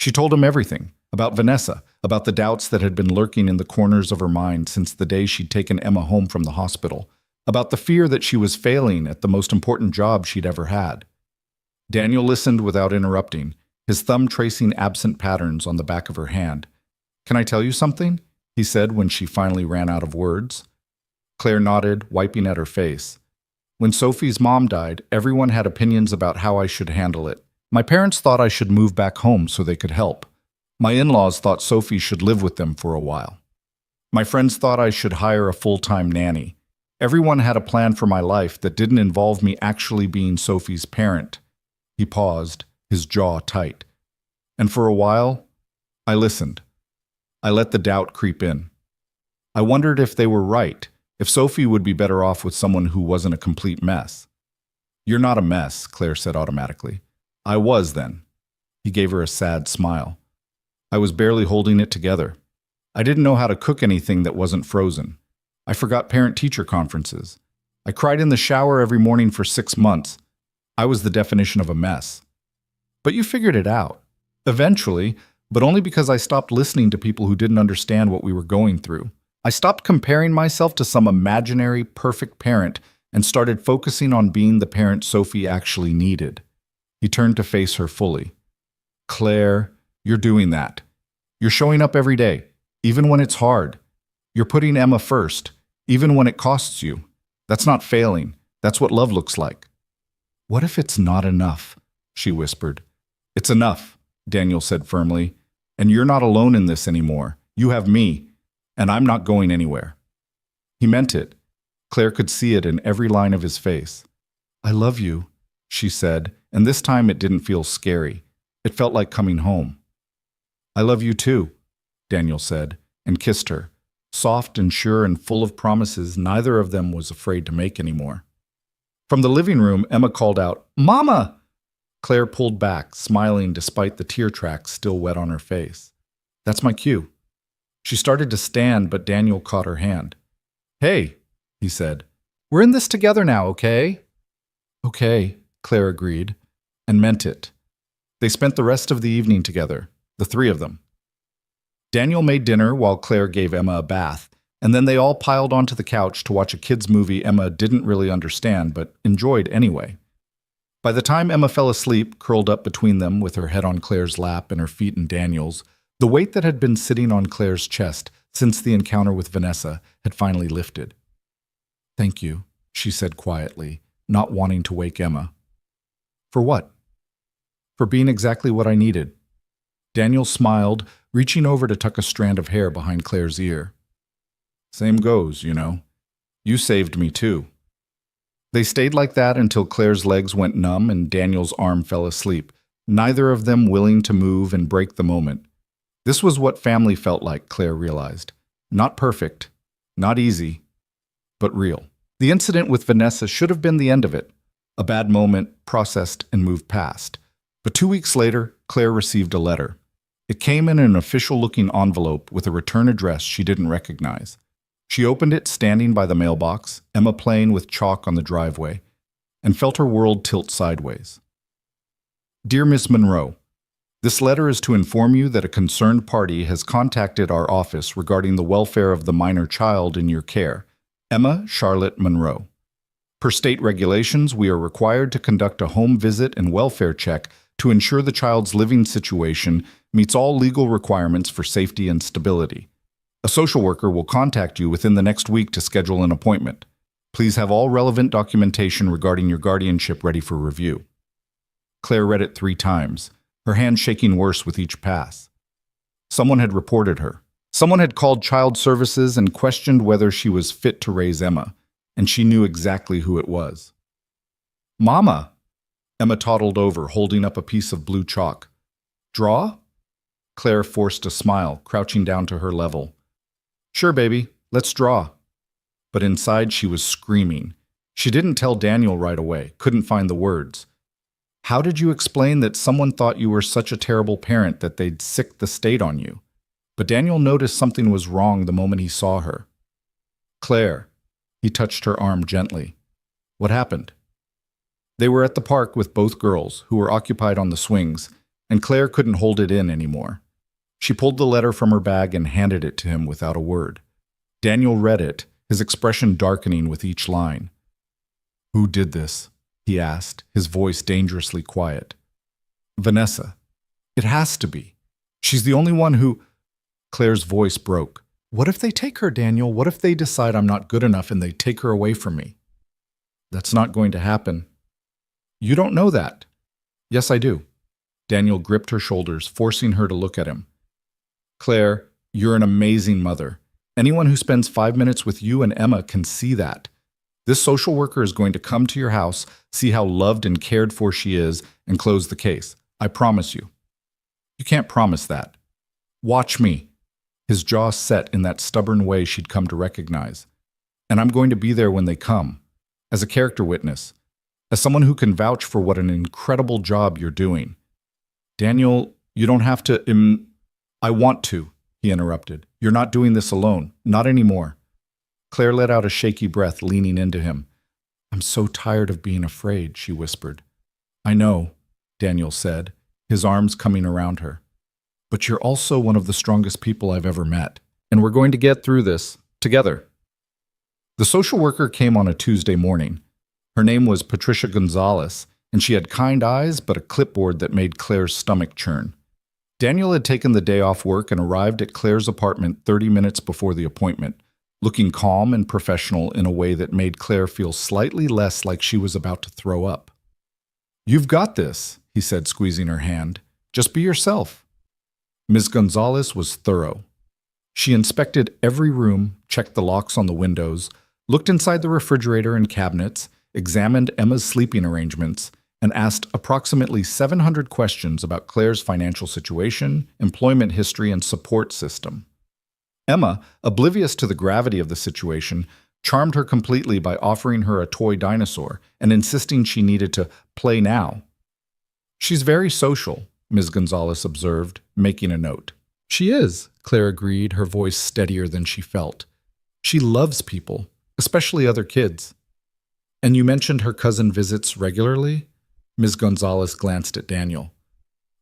She told him everything, about Vanessa, about the doubts that had been lurking in the corners of her mind since the day she'd taken Emma home from the hospital, about the fear that she was failing at the most important job she'd ever had. Daniel listened without interrupting, his thumb tracing absent patterns on the back of her hand. "Can I tell you something?" he said when she finally ran out of words. Claire nodded, wiping at her face. "When Sophie's mom died, everyone had opinions about how I should handle it. My parents thought I should move back home so they could help. My in-laws thought Sophie should live with them for a while. My friends thought I should hire a full-time nanny. Everyone had a plan for my life that didn't involve me actually being Sophie's parent." He paused, his jaw tight. "And for a while, I listened. I let the doubt creep in. I wondered if they were right, if Sophie would be better off with someone who wasn't a complete mess." "You're not a mess," Claire said automatically. "I was then." He gave her a sad smile. "I was barely holding it together. I didn't know how to cook anything that wasn't frozen. I forgot parent-teacher conferences. I cried in the shower every morning for 6 months. I was the definition of a mess. But you figured it out. Eventually, but only because I stopped listening to people who didn't understand what we were going through. I stopped comparing myself to some imaginary, perfect parent and started focusing on being the parent Sophie actually needed. He turned to face her fully. Claire, you're doing that. You're showing up every day, even when it's hard. You're putting Emma first, even when it costs you. That's not failing. That's what love looks like. What if it's not enough? She whispered. It's enough, Daniel said firmly. And you're not alone in this anymore. You have me, and I'm not going anywhere. He meant it. Claire could see it in every line of his face. I love you, she said, and this time it didn't feel scary. It felt like coming home. I love you too, Daniel said, and kissed her, soft and sure and full of promises neither of them was afraid to make anymore. From the living room, Emma called out, Mama! Claire pulled back, smiling despite the tear tracks still wet on her face. That's my cue. She started to stand, but Daniel caught her hand. Hey, he said, we're in this together now, okay? Okay, Claire agreed, and meant it. They spent the rest of the evening together, the three of them. Daniel made dinner while Claire gave Emma a bath, and then they all piled onto the couch to watch a kids' movie Emma didn't really understand but enjoyed anyway. By the time Emma fell asleep, curled up between them with her head on Claire's lap and her feet in Daniel's, the weight that had been sitting on Claire's chest since the encounter with Vanessa had finally lifted. Thank you, she said quietly, not wanting to wake Emma. For what? For being exactly what I needed. Daniel smiled, reaching over to tuck a strand of hair behind Claire's ear. Same goes, you know. You saved me too. They stayed like that until Claire's legs went numb and Daniel's arm fell asleep, neither of them willing to move and break the moment. This was what family felt like, Claire realized. Not perfect, not easy, but real. The incident with Vanessa should have been the end of it. A bad moment, processed and moved past. But 2 weeks later, Claire received a letter. It came in an official-looking envelope with a return address she didn't recognize. She opened it standing by the mailbox, Emma playing with chalk on the driveway, and felt her world tilt sideways. Dear Miss Monroe, this letter is to inform you that a concerned party has contacted our office regarding the welfare of the minor child in your care, Emma Charlotte Monroe. Per state regulations, we are required to conduct a home visit and welfare check to ensure the child's living situation meets all legal requirements for safety and stability. A social worker will contact you within the next week to schedule an appointment. Please have all relevant documentation regarding your guardianship ready for review. Claire read it 3 times, her hand shaking worse with each pass. Someone had reported her. Someone had called child services and questioned whether she was fit to raise Emma, and she knew exactly who it was. Mama! Emma toddled over, holding up a piece of blue chalk. Draw? Claire forced a smile, crouching down to her level. Sure, baby, let's draw. But inside she was screaming. She didn't tell Daniel right away, couldn't find the words. How did you explain that someone thought you were such a terrible parent that they'd sicked the state on you? But Daniel noticed something was wrong the moment he saw her. Claire, he touched her arm gently. What happened? They were at the park with both girls, who were occupied on the swings, and Claire couldn't hold it in anymore. She pulled the letter from her bag and handed it to him without a word. Daniel read it, his expression darkening with each line. Who did this? He asked, his voice dangerously quiet. Vanessa. It has to be. She's the only one who... Claire's voice broke. What if they take her, Daniel? What if they decide I'm not good enough and they take her away from me? That's not going to happen. You don't know that. Yes, I do. Daniel gripped her shoulders, forcing her to look at him. Claire, you're an amazing mother. Anyone who spends 5 minutes with you and Emma can see that. This social worker is going to come to your house, see how loved and cared for she is, and close the case. I promise you. You can't promise that. Watch me. His jaw set in that stubborn way she'd come to recognize. And I'm going to be there when they come, as a character witness, as someone who can vouch for what an incredible job you're doing. Daniel, you don't have to... I want to, he interrupted. You're not doing this alone. Not anymore. Claire let out a shaky breath, leaning into him. I'm so tired of being afraid, she whispered. I know, Daniel said, his arms coming around her. But you're also one of the strongest people I've ever met. And we're going to get through this together. The social worker came on a Tuesday morning. Her name was Patricia Gonzalez, and she had kind eyes but a clipboard that made Claire's stomach churn. Daniel had taken the day off work and arrived at Claire's apartment 30 minutes before the appointment, looking calm and professional in a way that made Claire feel slightly less like she was about to throw up. "You've got this," he said, squeezing her hand. "Just be yourself." Ms. Gonzalez was thorough. She inspected every room, checked the locks on the windows, looked inside the refrigerator and cabinets, examined Emma's sleeping arrangements, and asked approximately 700 questions about Claire's financial situation, employment history, and support system. Emma, oblivious to the gravity of the situation, charmed her completely by offering her a toy dinosaur and insisting she needed to play now. "She's very social," Ms. Gonzalez observed, making a note. "She is," Claire agreed, her voice steadier than she felt. "She loves people, especially other kids." "And you mentioned her cousin visits regularly?" Ms. Gonzalez glanced at Daniel.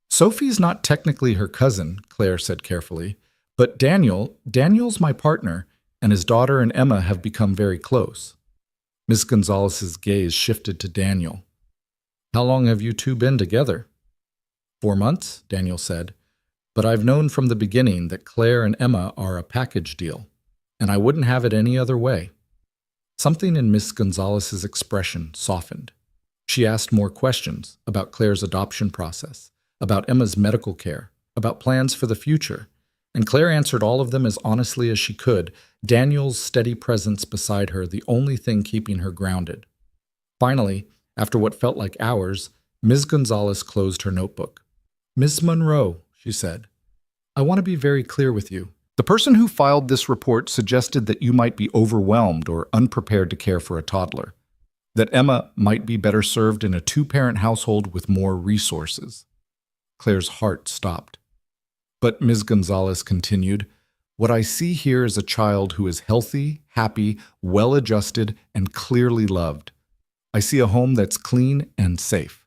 "Sophie's not technically her cousin," Claire said carefully, "but Daniel's my partner, and his daughter and Emma have become very close." Ms. Gonzalez's gaze shifted to Daniel. "How long have you two been together?" 4 months, Daniel said. "But I've known from the beginning that Claire and Emma are a package deal, and I wouldn't have it any other way." Something in Miss Gonzalez's expression softened. She asked more questions about Claire's adoption process, about Emma's medical care, about plans for the future, and Claire answered all of them as honestly as she could, Daniel's steady presence beside her the only thing keeping her grounded. Finally, after what felt like hours, Ms. Gonzalez closed her notebook. "Ms. Monroe," she said, "I want to be very clear with you. The person who filed this report suggested that you might be overwhelmed or unprepared to care for a toddler, that Emma might be better served in a 2-parent household with more resources." Claire's heart stopped. "But," Ms. Gonzalez continued, "what I see here is a child who is healthy, happy, well-adjusted, and clearly loved. I see a home that's clean and safe.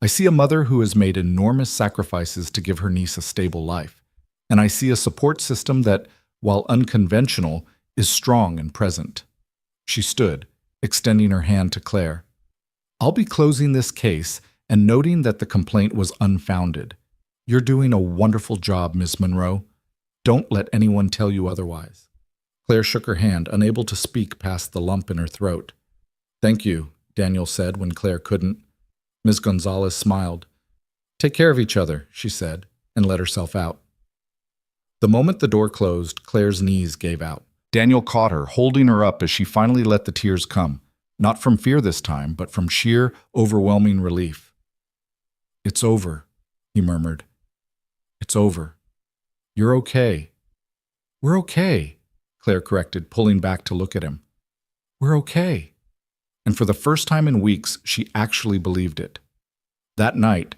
I see a mother who has made enormous sacrifices to give her niece a stable life. And I see a support system that, while unconventional, is strong and present." She stood, extending her hand to Claire. "I'll be closing this case and noting that the complaint was unfounded. You're doing a wonderful job, Ms. Monroe. Don't let anyone tell you otherwise." Claire shook her hand, unable to speak past the lump in her throat. "Thank you," Daniel said when Claire couldn't. Ms. Gonzalez smiled. "Take care of each other," she said, and let herself out. The moment the door closed, Claire's knees gave out. Daniel caught her, holding her up as she finally let the tears come, not from fear this time, but from sheer, overwhelming relief. "It's over," he murmured. "It's over. You're okay." "We're okay," Claire corrected, pulling back to look at him. "We're okay." And for the first time in weeks, she actually believed it. That night,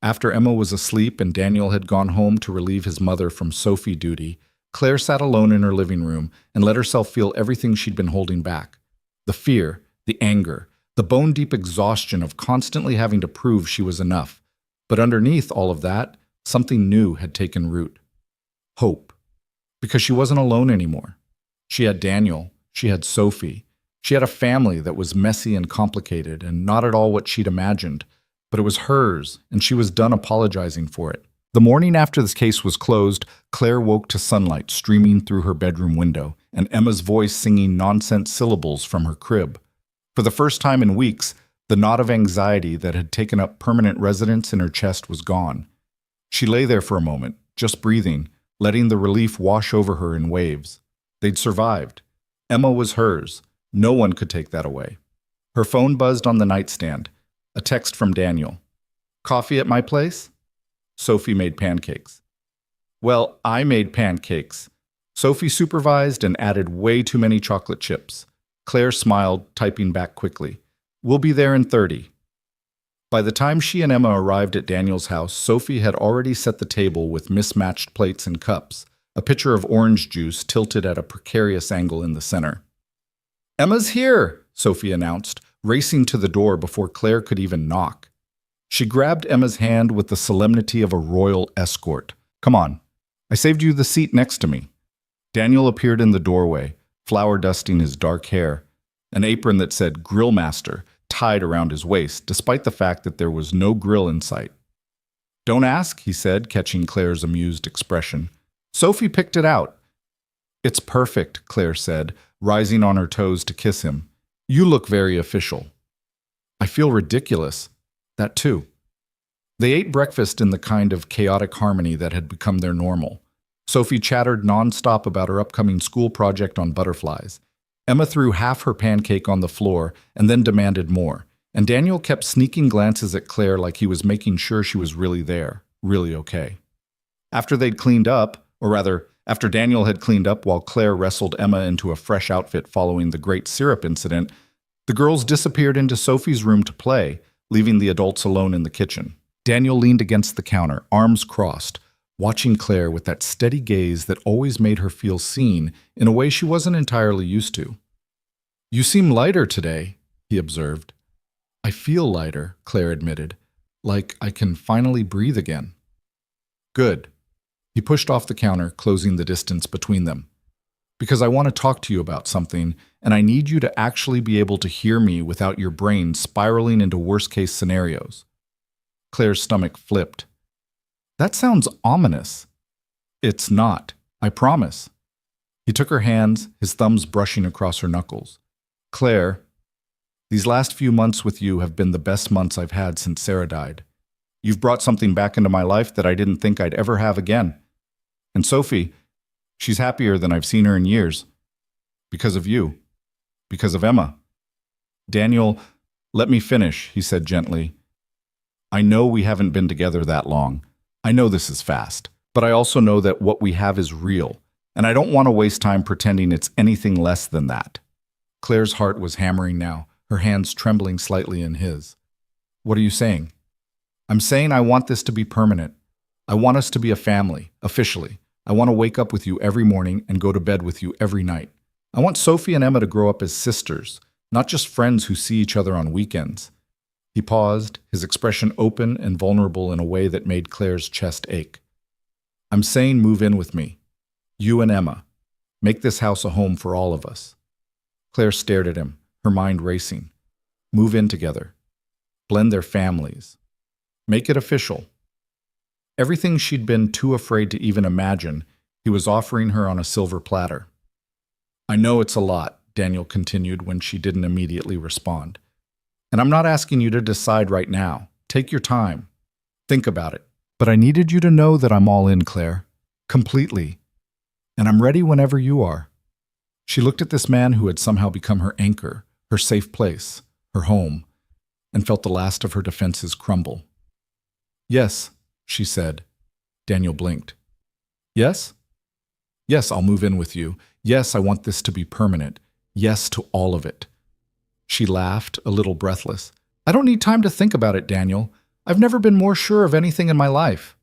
after Emma was asleep and Daniel had gone home to relieve his mother from Sophie duty, Claire sat alone in her living room and let herself feel everything she'd been holding back. The fear, the anger, the bone-deep exhaustion of constantly having to prove she was enough. But underneath all of that, something new had taken root. Hope. Because she wasn't alone anymore. She had Daniel. She had Sophie. She had a family that was messy and complicated and not at all what she'd imagined, but it was hers, and she was done apologizing for it. The morning after this case was closed, Claire woke to sunlight streaming through her bedroom window and Emma's voice singing nonsense syllables from her crib. For the first time in weeks, the knot of anxiety that had taken up permanent residence in her chest was gone. She lay there for a moment, just breathing, letting the relief wash over her in waves. They'd survived. Emma was hers. No one could take that away. Her phone buzzed on the nightstand. A text from Daniel. "Coffee at my place?" Sophie made pancakes. "Well, I made pancakes." Sophie supervised and added way too many chocolate chips. Claire smiled, typing back quickly. "We'll be there in 30. By the time she and Emma arrived at Daniel's house, Sophie had already set the table with mismatched plates and cups, a pitcher of orange juice tilted at a precarious angle in the center. "Emma's here," Sophie announced, racing to the door before Claire could even knock. She grabbed Emma's hand with the solemnity of a royal escort. Come on. I saved you the seat next to me. Daniel appeared in the doorway, flour dusting his dark hair, an apron that said Grill Master tied around his waist, despite the fact that there was no grill in sight. Don't ask, he said, catching Claire's amused expression. Sophie picked it out. It's perfect, Claire said, rising on her toes to kiss him. You look very official. I feel ridiculous. That too. They ate breakfast in the kind of chaotic harmony that had become their normal. Sophie chattered nonstop about her upcoming school project on butterflies. Emma threw half her pancake on the floor and then demanded more, and Daniel kept sneaking glances at Claire like he was making sure she was really there, really okay. After they'd cleaned up, or rather, after Daniel had cleaned up while Claire wrestled Emma into a fresh outfit following the Great Syrup incident, the girls disappeared into Sophie's room to play, leaving the adults alone in the kitchen. Daniel leaned against the counter, arms crossed, watching Claire with that steady gaze that always made her feel seen in a way she wasn't entirely used to. You seem lighter today, he observed. I feel lighter, Claire admitted, like I can finally breathe again. Good. He pushed off the counter, closing the distance between them. Because I want to talk to you about something, and I need you to actually be able to hear me without your brain spiraling into worst-case scenarios. Claire's stomach flipped. That sounds ominous. It's not, I promise. He took her hands, his thumbs brushing across her knuckles. Claire, these last few months with you have been the best months I've had since Sarah died. You've brought something back into my life that I didn't think I'd ever have again. And Sophie, she's happier than I've seen her in years. Because of you. Because of Emma. Daniel, let me finish, he said gently. I know we haven't been together that long. I know this is fast. But I also know that what we have is real. And I don't want to waste time pretending it's anything less than that. Claire's heart was hammering now, her hands trembling slightly in his. What are you saying? I'm saying I want this to be permanent. I want us to be a family, officially. I want to wake up with you every morning and go to bed with you every night. I want Sophie and Emma to grow up as sisters, not just friends who see each other on weekends. He paused, his expression open and vulnerable in a way that made Claire's chest ache. I'm saying move in with me. You and Emma. Make this house a home for all of us. Claire stared at him, her mind racing. Move in together. Blend their families. Make it official. Everything she'd been too afraid to even imagine, he was offering her on a silver platter. I know it's a lot, Daniel continued when she didn't immediately respond. And I'm not asking you to decide right now. Take your time. Think about it. But I needed you to know that I'm all in, Claire. Completely. And I'm ready whenever you are. She looked at this man who had somehow become her anchor, her safe place, her home, and felt the last of her defenses crumble. Yes, she said. Daniel blinked. Yes? Yes, I'll move in with you. Yes, I want this to be permanent. Yes to all of it. She laughed, a little breathless. I don't need time to think about it, Daniel. I've never been more sure of anything in my life.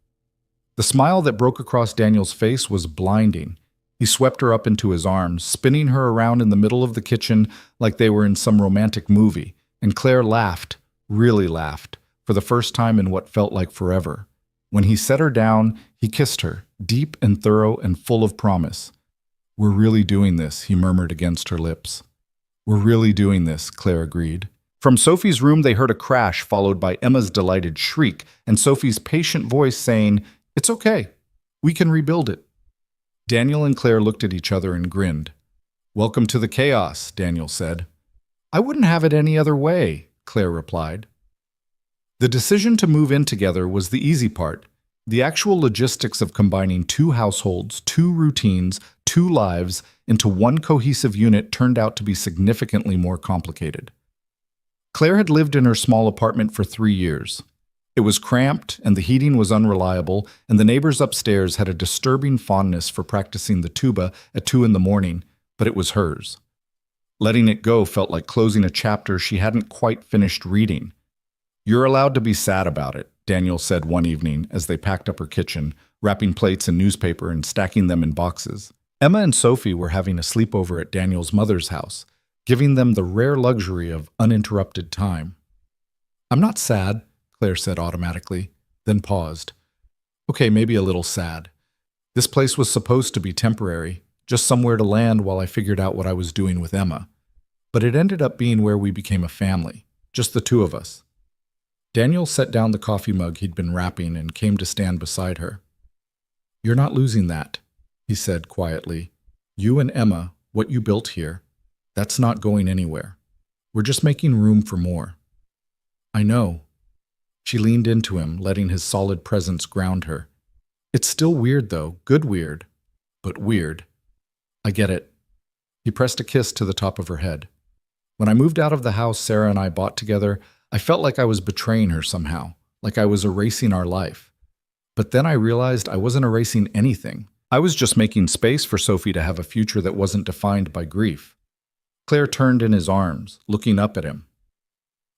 The smile that broke across Daniel's face was blinding. He swept her up into his arms, spinning her around in the middle of the kitchen like they were in some romantic movie, and Claire laughed, really laughed, for the first time in what felt like forever. When he set her down, he kissed her, deep and thorough and full of promise. We're really doing this, he murmured against her lips. We're really doing this, Claire agreed. From Sophie's room they heard a crash followed by Emma's delighted shriek and Sophie's patient voice saying, It's okay. We can rebuild it. Daniel and Claire looked at each other and grinned. Welcome to the chaos, Daniel said. I wouldn't have it any other way, Claire replied. The decision to move in together was the easy part. The actual logistics of combining two households, two routines, two lives into one cohesive unit turned out to be significantly more complicated. Claire had lived in her small apartment for 3 years. It was cramped, and the heating was unreliable, and the neighbors upstairs had a disturbing fondness for practicing the tuba at 2 a.m, but it was hers. Letting it go felt like closing a chapter she hadn't quite finished reading. You're allowed to be sad about it, Daniel said one evening as they packed up her kitchen, wrapping plates in newspaper and stacking them in boxes. Emma and Sophie were having a sleepover at Daniel's mother's house, giving them the rare luxury of uninterrupted time. I'm not sad, Claire said automatically, then paused. Okay, maybe a little sad. This place was supposed to be temporary, just somewhere to land while I figured out what I was doing with Emma. But it ended up being where we became a family, just the two of us. Daniel set down the coffee mug he'd been wrapping and came to stand beside her. "You're not losing that," he said quietly. "You and Emma, what you built here, that's not going anywhere. We're just making room for more." "I know." She leaned into him, letting his solid presence ground her. "It's still weird, though. Good weird. But weird. I get it." He pressed a kiss to the top of her head. "When I moved out of the house Sarah and I bought together, I felt like I was betraying her somehow, like I was erasing our life. But then I realized I wasn't erasing anything. I was just making space for Sophie to have a future that wasn't defined by grief." Claire turned in his arms, looking up at him.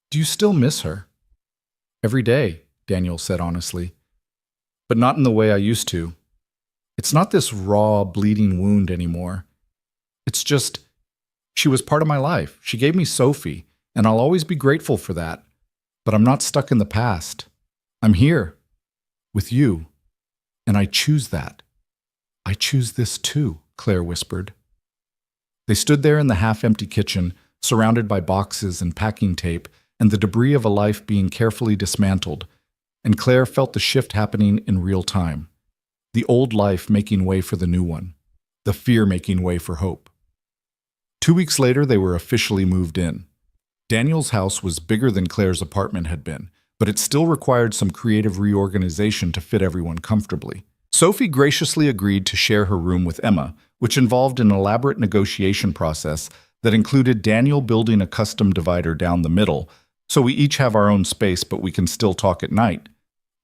"Do you still miss her?" "Every day," Daniel said honestly. "But not in the way I used to. It's not this raw, bleeding wound anymore. It's just, she was part of my life. She gave me Sophie, and I'll always be grateful for that. But I'm not stuck in the past. I'm here, with you, and I choose that." "I choose this too," Claire whispered. They stood there in the half-empty kitchen, surrounded by boxes and packing tape and the debris of a life being carefully dismantled, and Claire felt the shift happening in real time. The old life making way for the new one. The fear making way for hope. 2 weeks later, they were officially moved in. Daniel's house was bigger than Claire's apartment had been, but it still required some creative reorganization to fit everyone comfortably. Sophie graciously agreed to share her room with Emma, which involved an elaborate negotiation process that included Daniel building a custom divider down the middle, so we each have our own space but we can still talk at night,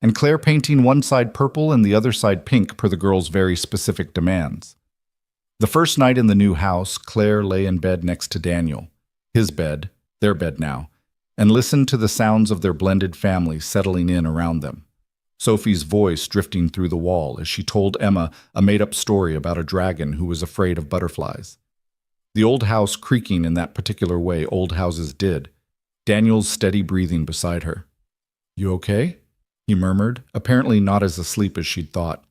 and Claire painting one side purple and the other side pink per the girls' very specific demands. The first night in the new house, Claire lay in bed next to Daniel, his bed, their bed now, and listened to the sounds of their blended family settling in around them. Sophie's voice drifting through the wall as she told Emma a made-up story about a dragon who was afraid of butterflies. The old house creaking in that particular way old houses did. Daniel's steady breathing beside her. "You okay?" he murmured, apparently not as asleep as she'd thought.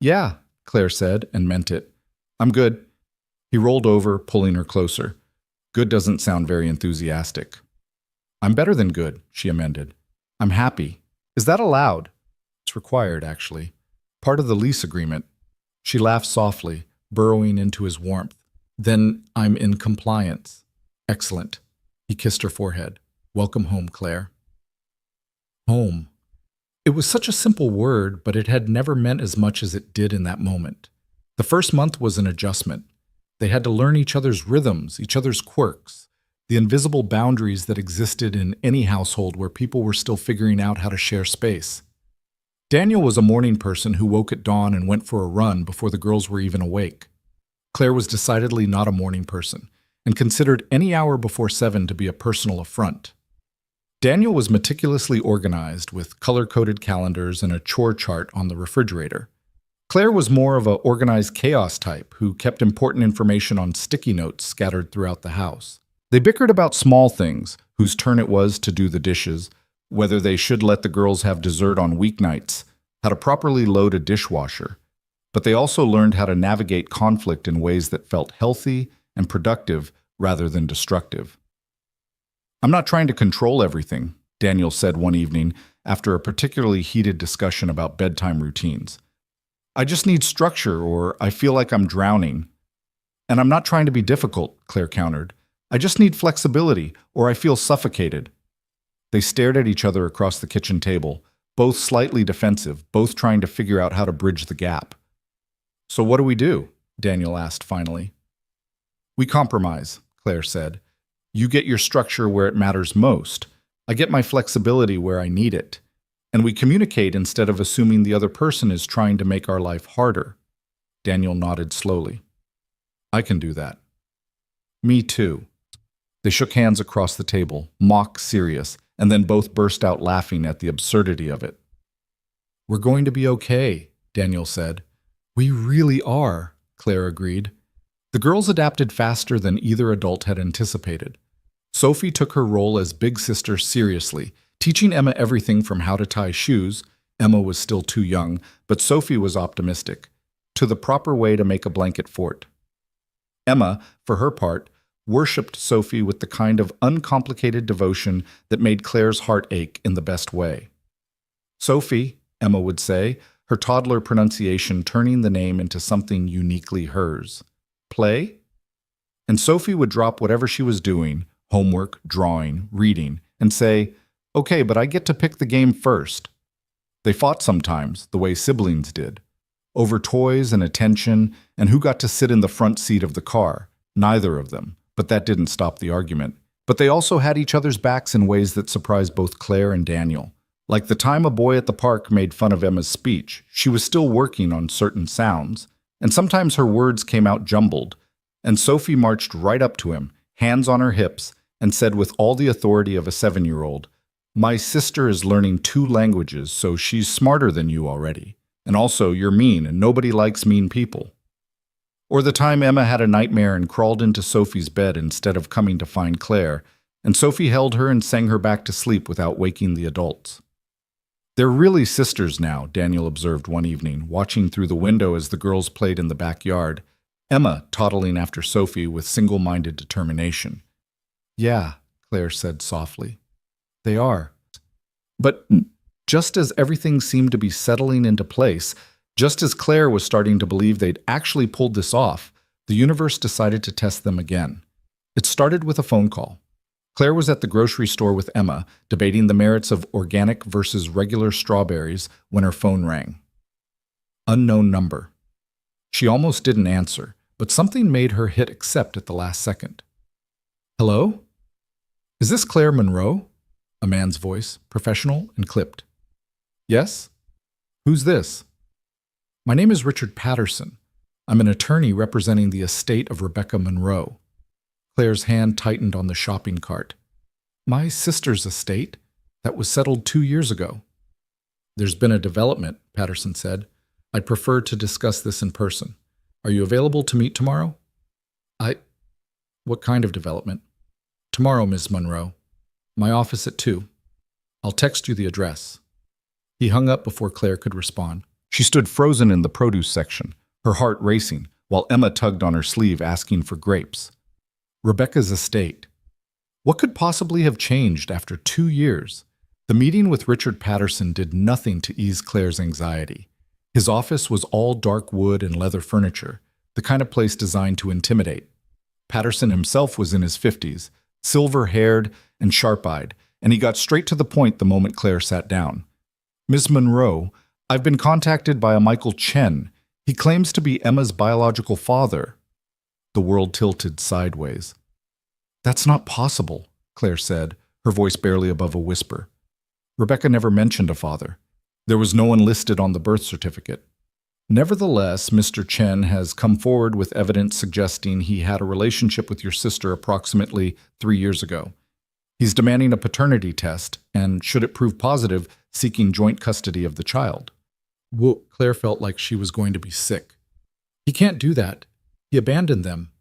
"Yeah," Claire said, and meant it. "I'm good." He rolled over, pulling her closer. Good doesn't sound very enthusiastic. "I'm better than good," she amended. "I'm happy. Is that allowed?" "It's required, actually. Part of the lease agreement." She laughed softly, burrowing into his warmth. "Then I'm in compliance." "Excellent." He kissed her forehead. "Welcome home, Claire." Home. It was such a simple word, but it had never meant as much as it did in that moment. The first month was an adjustment. They had to learn each other's rhythms, each other's quirks, the invisible boundaries that existed in any household where people were still figuring out how to share space. Daniel was a morning person who woke at dawn and went for a run before the girls were even awake. Claire was decidedly not a morning person, and considered any hour before 7 to be a personal affront. Daniel was meticulously organized, with color-coded calendars and a chore chart on the refrigerator. Claire was more of a organized chaos type who kept important information on sticky notes scattered throughout the house. They bickered about small things, whose turn it was to do the dishes, whether they should let the girls have dessert on weeknights, how to properly load a dishwasher. But they also learned how to navigate conflict in ways that felt healthy and productive rather than destructive. "I'm not trying to control everything," Daniel said one evening after a particularly heated discussion about bedtime routines. "I just need structure, or I feel like I'm drowning." "And I'm not trying to be difficult," Claire countered. "I just need flexibility, or I feel suffocated." They stared at each other across the kitchen table, both slightly defensive, both trying to figure out how to bridge the gap. "So what do?" Daniel asked finally. "We compromise," Claire said. "You get your structure where it matters most. I get my flexibility where I need it. And we communicate instead of assuming the other person is trying to make our life harder." Daniel nodded slowly. "I can do that." "Me too." They shook hands across the table, mock serious, and then both burst out laughing at the absurdity of it. "We're going to be okay," Daniel said. "We really are," Claire agreed. The girls adapted faster than either adult had anticipated. Sophie took her role as big sister seriously, teaching Emma everything from how to tie shoes. Emma was still too young, but Sophie was optimistic. to the proper way to make a blanket fort. Emma, for her part, worshipped Sophie with the kind of uncomplicated devotion that made Claire's heart ache in the best way. Sophie, Emma would say, her toddler pronunciation turning the name into something uniquely hers. Play? And Sophie would drop whatever she was doing, homework, drawing, reading, and say, "Okay, but I get to pick the game first." They fought sometimes, the way siblings did, over toys and attention and who got to sit in the front seat of the car. Neither of them, but that didn't stop the argument. But they also had each other's backs in ways that surprised both Claire and Daniel. Like the time a boy at the park made fun of Emma's speech, she was still working on certain sounds, and sometimes her words came out jumbled, and Sophie marched right up to him, hands on her hips, and said with all the authority of a 7-year-old, "My sister is learning 2 languages, so she's smarter than you already. And also, you're mean, and nobody likes mean people." Or the time Emma had a nightmare and crawled into Sophie's bed instead of coming to find Claire, and Sophie held her and sang her back to sleep without waking the adults. "They're really sisters now," Daniel observed one evening, watching through the window as the girls played in the backyard, Emma toddling after Sophie with single-minded determination. "Yeah," Claire said softly. "They are." But just as everything seemed to be settling into place, just as Claire was starting to believe they'd actually pulled this off, the universe decided to test them again. It started with a phone call. Claire was at the grocery store with Emma, debating the merits of organic versus regular strawberries when her phone rang. Unknown number. She almost didn't answer, but something made her hit accept at the last second. "Hello? Is this Claire Monroe?" A man's voice, professional and clipped. "Yes? Who's this?" "My name is Richard Patterson. I'm an attorney representing the estate of Rebecca Monroe." Claire's hand tightened on the shopping cart. "My sister's estate? That was settled 2 years ago." "There's been a development," Patterson said. "I'd prefer to discuss this in person. Are you available to meet tomorrow?" What kind of development?" "Tomorrow, Ms. Monroe. My office at 2. I'll text you the address." He hung up before Claire could respond. She stood frozen in the produce section, her heart racing, while Emma tugged on her sleeve asking for grapes. Rebecca's estate. What could possibly have changed after 2 years? The meeting with Richard Patterson did nothing to ease Claire's anxiety. His office was all dark wood and leather furniture, the kind of place designed to intimidate. Patterson himself was in his 50s, silver-haired and sharp-eyed, and he got straight to the point the moment Claire sat down. "Ms. Monroe, I've been contacted by a Michael Chen. He claims to be Emma's biological father." The world tilted sideways. "That's not possible," Claire said, her voice barely above a whisper. "Rebecca never mentioned a father. There was no one listed on the birth certificate." "Nevertheless, Mr. Chen has come forward with evidence suggesting he had a relationship with your sister approximately 3 years ago. He's demanding a paternity test, and should it prove positive, seeking joint custody of the child." Whoa, Claire felt like she was going to be sick. "He can't do that. He abandoned them.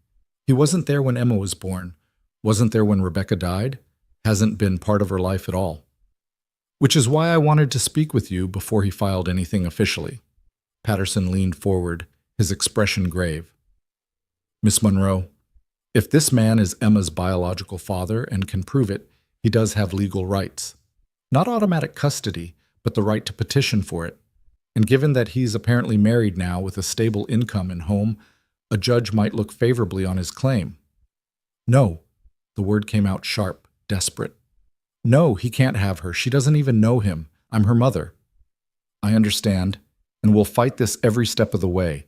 He wasn't there when Emma was born. Wasn't there when Rebecca died. Hasn't been part of her life at all. Which is why I wanted to speak with you before he filed anything officially." Patterson leaned forward, his expression grave. "Miss Monroe, if this man is Emma's biological father and can prove it, he does have legal rights. Not automatic custody, but the right to petition for it. And given that he's apparently married now with a stable income and home, a judge might look favorably on his claim." "No." The word came out sharp, desperate. "No, he can't have her. She doesn't even know him. I'm her mother." "I understand, and we'll fight this every step of the way.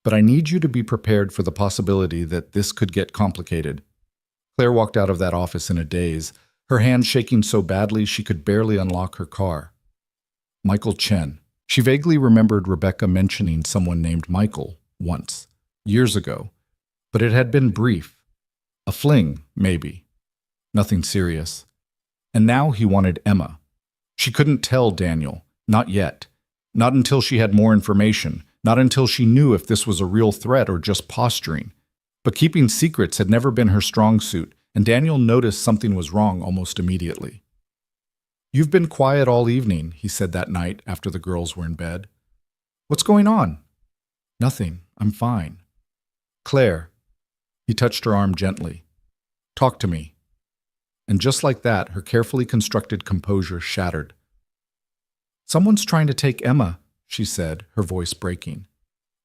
But I need you to be prepared for the possibility that this could get complicated." Claire walked out of that office in a daze, her hands shaking so badly she could barely unlock her car. Michael Chen. She vaguely remembered Rebecca mentioning someone named Michael once, years ago, but it had been brief. A fling, maybe. Nothing serious. And now he wanted Emma. She couldn't tell Daniel, not yet. Not until she had more information, not until she knew if this was a real threat or just posturing. But keeping secrets had never been her strong suit, and Daniel noticed something was wrong almost immediately. "You've been quiet all evening," he said that night after the girls were in bed. "What's going on?" Nothing. I'm fine. Claire. He touched her arm gently. Talk to me. And just like that, her carefully constructed composure shattered. Someone's trying to take Emma, she said, her voice breaking.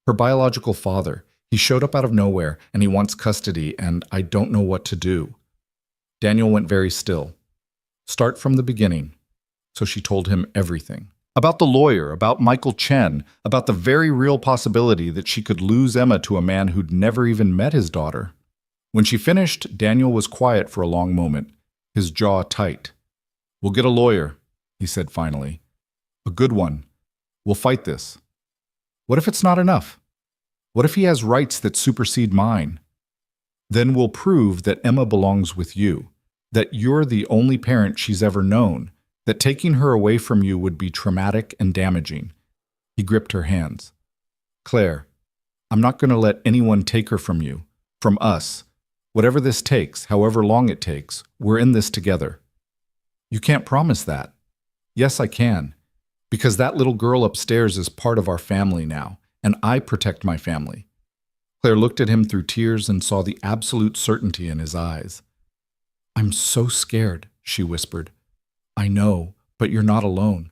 Her biological father. He showed up out of nowhere, and he wants custody, and I don't know what to do. Daniel went very still. Start from the beginning. So she told him everything. About the lawyer, about Michael Chen, about the very real possibility that she could lose Emma to a man who'd never even met his daughter. When she finished, Daniel was quiet for a long moment, his jaw tight. We'll get a lawyer, he said finally. A good one. We'll fight this. What if it's not enough? What if he has rights that supersede mine? Then we'll prove that Emma belongs with you, that you're the only parent she's ever known, that taking her away from you would be traumatic and damaging. He gripped her hands. Claire, I'm not going to let anyone take her from you, from us. Whatever this takes, however long it takes, we're in this together. You can't promise that. Yes, I can. Because that little girl upstairs is part of our family now, and I protect my family. Claire looked at him through tears and saw the absolute certainty in his eyes. I'm so scared, she whispered. I know, but you're not alone.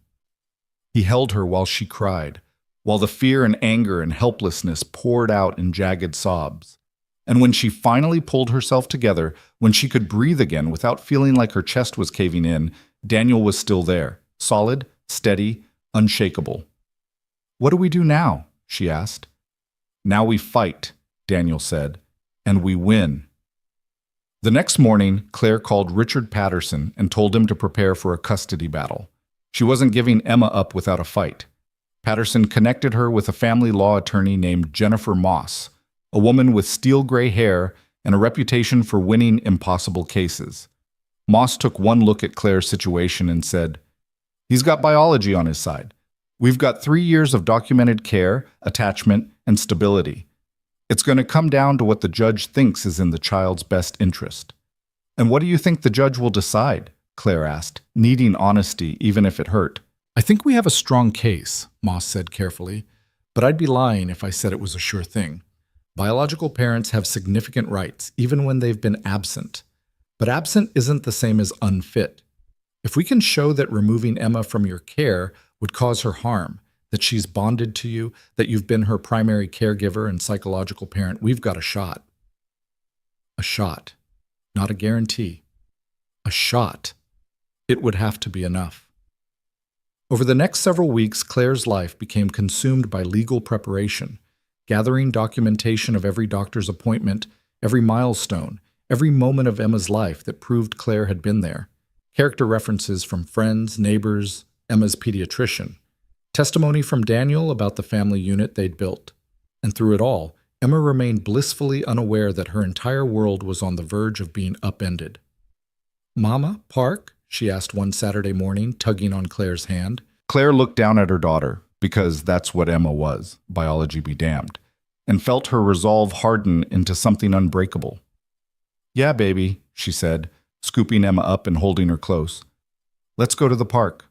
He held her while she cried, while the fear and anger and helplessness poured out in jagged sobs. And when she finally pulled herself together, when she could breathe again without feeling like her chest was caving in, Daniel was still there, solid, steady, unshakable. What do we do now? She asked. Now we fight, Daniel said, and we win. The next morning, Claire called Richard Patterson and told him to prepare for a custody battle. She wasn't giving Emma up without a fight. Patterson connected her with a family law attorney named Jennifer Moss, a woman with steel-gray hair and a reputation for winning impossible cases. Moss took one look at Claire's situation and said, He's got biology on his side. We've got 3 years of documented care, attachment, and stability. It's going to come down to what the judge thinks is in the child's best interest. And what do you think the judge will decide? Claire asked, needing honesty even if it hurt. I think we have a strong case, Moss said carefully, but I'd be lying if I said it was a sure thing. Biological parents have significant rights, even when they've been absent. But absent isn't the same as unfit. If we can show that removing Emma from your care would cause her harm, that she's bonded to you, that you've been her primary caregiver and psychological parent, we've got a shot. A shot. Not a guarantee. A shot. It would have to be enough. Over the next several weeks, Claire's life became consumed by legal preparation, gathering documentation of every doctor's appointment, every milestone, every moment of Emma's life that proved Claire had been there, character references from friends, neighbors, Emma's pediatrician, testimony from Daniel about the family unit they'd built. And through it all, Emma remained blissfully unaware that her entire world was on the verge of being upended. Mama, Park? She asked one Saturday morning, tugging on Claire's hand. Claire looked down at her daughter, because that's what Emma was, biology be damned, and felt her resolve harden into something unbreakable. Yeah, baby, she said, scooping Emma up and holding her close. Let's go to the park.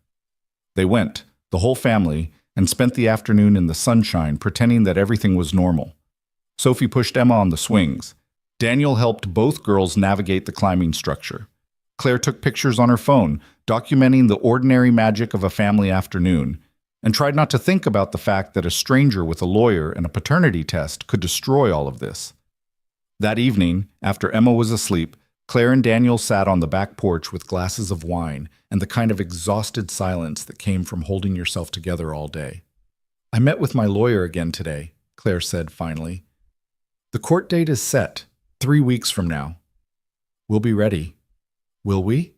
They went, the whole family, and spent the afternoon in the sunshine pretending that everything was normal. Sophie pushed Emma on the swings. Daniel helped both girls navigate the climbing structure. Claire took pictures on her phone, documenting the ordinary magic of a family afternoon, and tried not to think about the fact that a stranger with a lawyer and a paternity test could destroy all of this. That evening, after Emma was asleep, Claire and Daniel sat on the back porch with glasses of wine and the kind of exhausted silence that came from holding yourself together all day. I met with my lawyer again today, Claire said finally. The court date is set, 3 weeks from now. We'll be ready. Will we?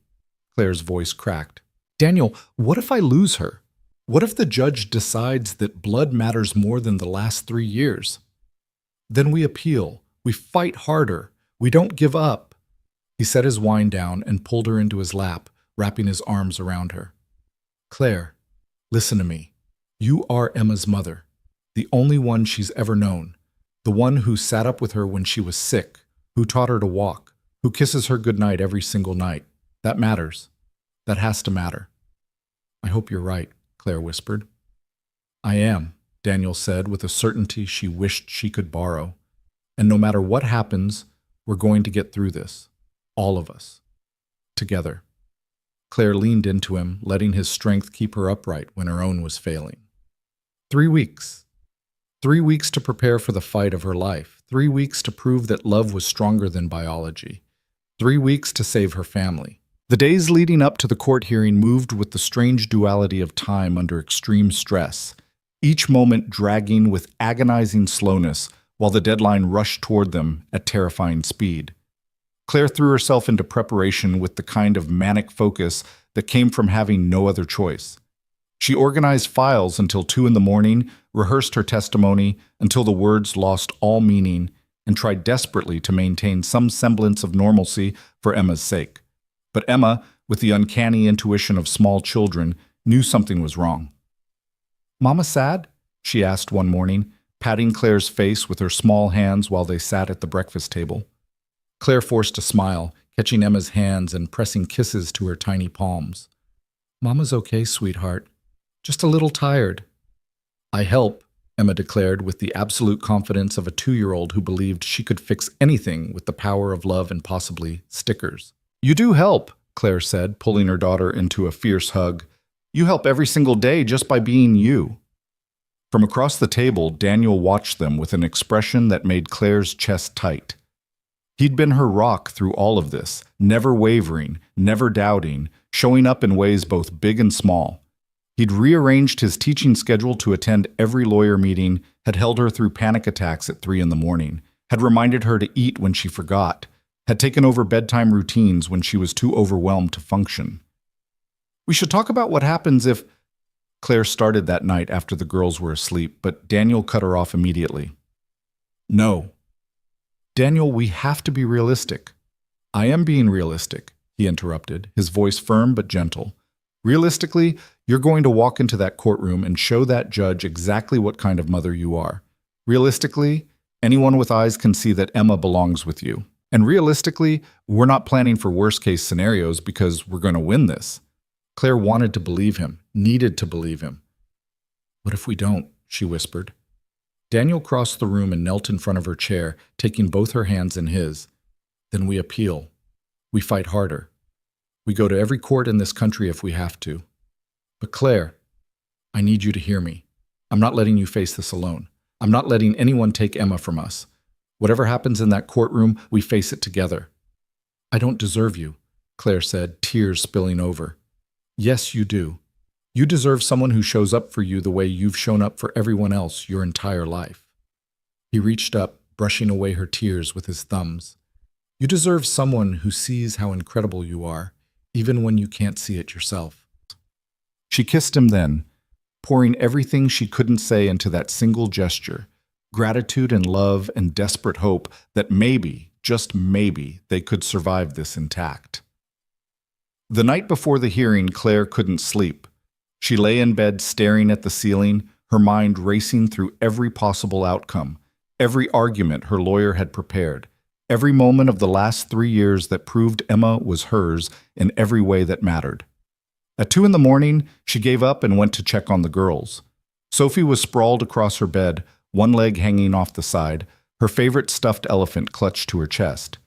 Claire's voice cracked. Daniel, what if I lose her? What if the judge decides that blood matters more than the last 3 years? Then we appeal. We fight harder. We don't give up. He set his wine down and pulled her into his lap, wrapping his arms around her. Claire, listen to me. You are Emma's mother, the only one she's ever known, the one who sat up with her when she was sick, who taught her to walk, who kisses her goodnight every single night. That matters. That has to matter. I hope you're right, Claire whispered. I am, Daniel said with a certainty she wished she could borrow. And no matter what happens, we're going to get through this. All of us. Together. Claire leaned into him, letting his strength keep her upright when her own was failing. 3 weeks. 3 weeks to prepare for the fight of her life. 3 weeks to prove that love was stronger than biology. 3 weeks to save her family. The days leading up to the court hearing moved with the strange duality of time under extreme stress, each moment dragging with agonizing slowness while the deadline rushed toward them at terrifying speed. Claire threw herself into preparation with the kind of manic focus that came from having no other choice. She organized files until 2 in the morning, rehearsed her testimony until the words lost all meaning, and tried desperately to maintain some semblance of normalcy for Emma's sake. But Emma, with the uncanny intuition of small children, knew something was wrong. "Mama sad?" she asked one morning, patting Claire's face with her small hands while they sat at the breakfast table. Claire forced a smile, catching Emma's hands and pressing kisses to her tiny palms. "Mama's okay, sweetheart. Just a little tired." "I help," Emma declared with the absolute confidence of a 2-year-old who believed she could fix anything with the power of love and possibly stickers. "You do help," Claire said, pulling her daughter into a fierce hug. "You help every single day just by being you." From across the table, Daniel watched them with an expression that made Claire's chest tight. He'd been her rock through all of this, never wavering, never doubting, showing up in ways both big and small. He'd rearranged his teaching schedule to attend every lawyer meeting, had held her through panic attacks at 3 in the morning, had reminded her to eat when she forgot, had taken over bedtime routines when she was too overwhelmed to function. "We should talk about what happens if—" Claire started that night after the girls were asleep, but Daniel cut her off immediately. "No. Daniel, we have to be realistic." "I am being realistic," he interrupted, his voice firm but gentle. "Realistically, you're going to walk into that courtroom and show that judge exactly what kind of mother you are. Realistically, anyone with eyes can see that Emma belongs with you. And realistically, we're not planning for worst-case scenarios because we're going to win this." Claire wanted to believe him, needed to believe him. "What if we don't?" she whispered. Daniel crossed the room and knelt in front of her chair, taking both her hands in his. "Then we appeal. We fight harder. We go to every court in this country if we have to. But Claire, I need you to hear me. I'm not letting you face this alone. I'm not letting anyone take Emma from us. Whatever happens in that courtroom, we face it together." "I don't deserve you," Claire said, tears spilling over. "Yes, you do. You deserve someone who shows up for you the way you've shown up for everyone else your entire life." He reached up, brushing away her tears with his thumbs. "You deserve someone who sees how incredible you are, even when you can't see it yourself." She kissed him then, pouring everything she couldn't say into that single gesture, gratitude and love and desperate hope that maybe, just maybe, they could survive this intact. The night before the hearing, Claire couldn't sleep. She lay in bed staring at the ceiling, her mind racing through every possible outcome, every argument her lawyer had prepared, every moment of the last 3 years that proved Emma was hers in every way that mattered. At 2 in the morning, she gave up and went to check on the girls. Sophie was sprawled across her bed, one leg hanging off the side, her favorite stuffed elephant clutched to her chest.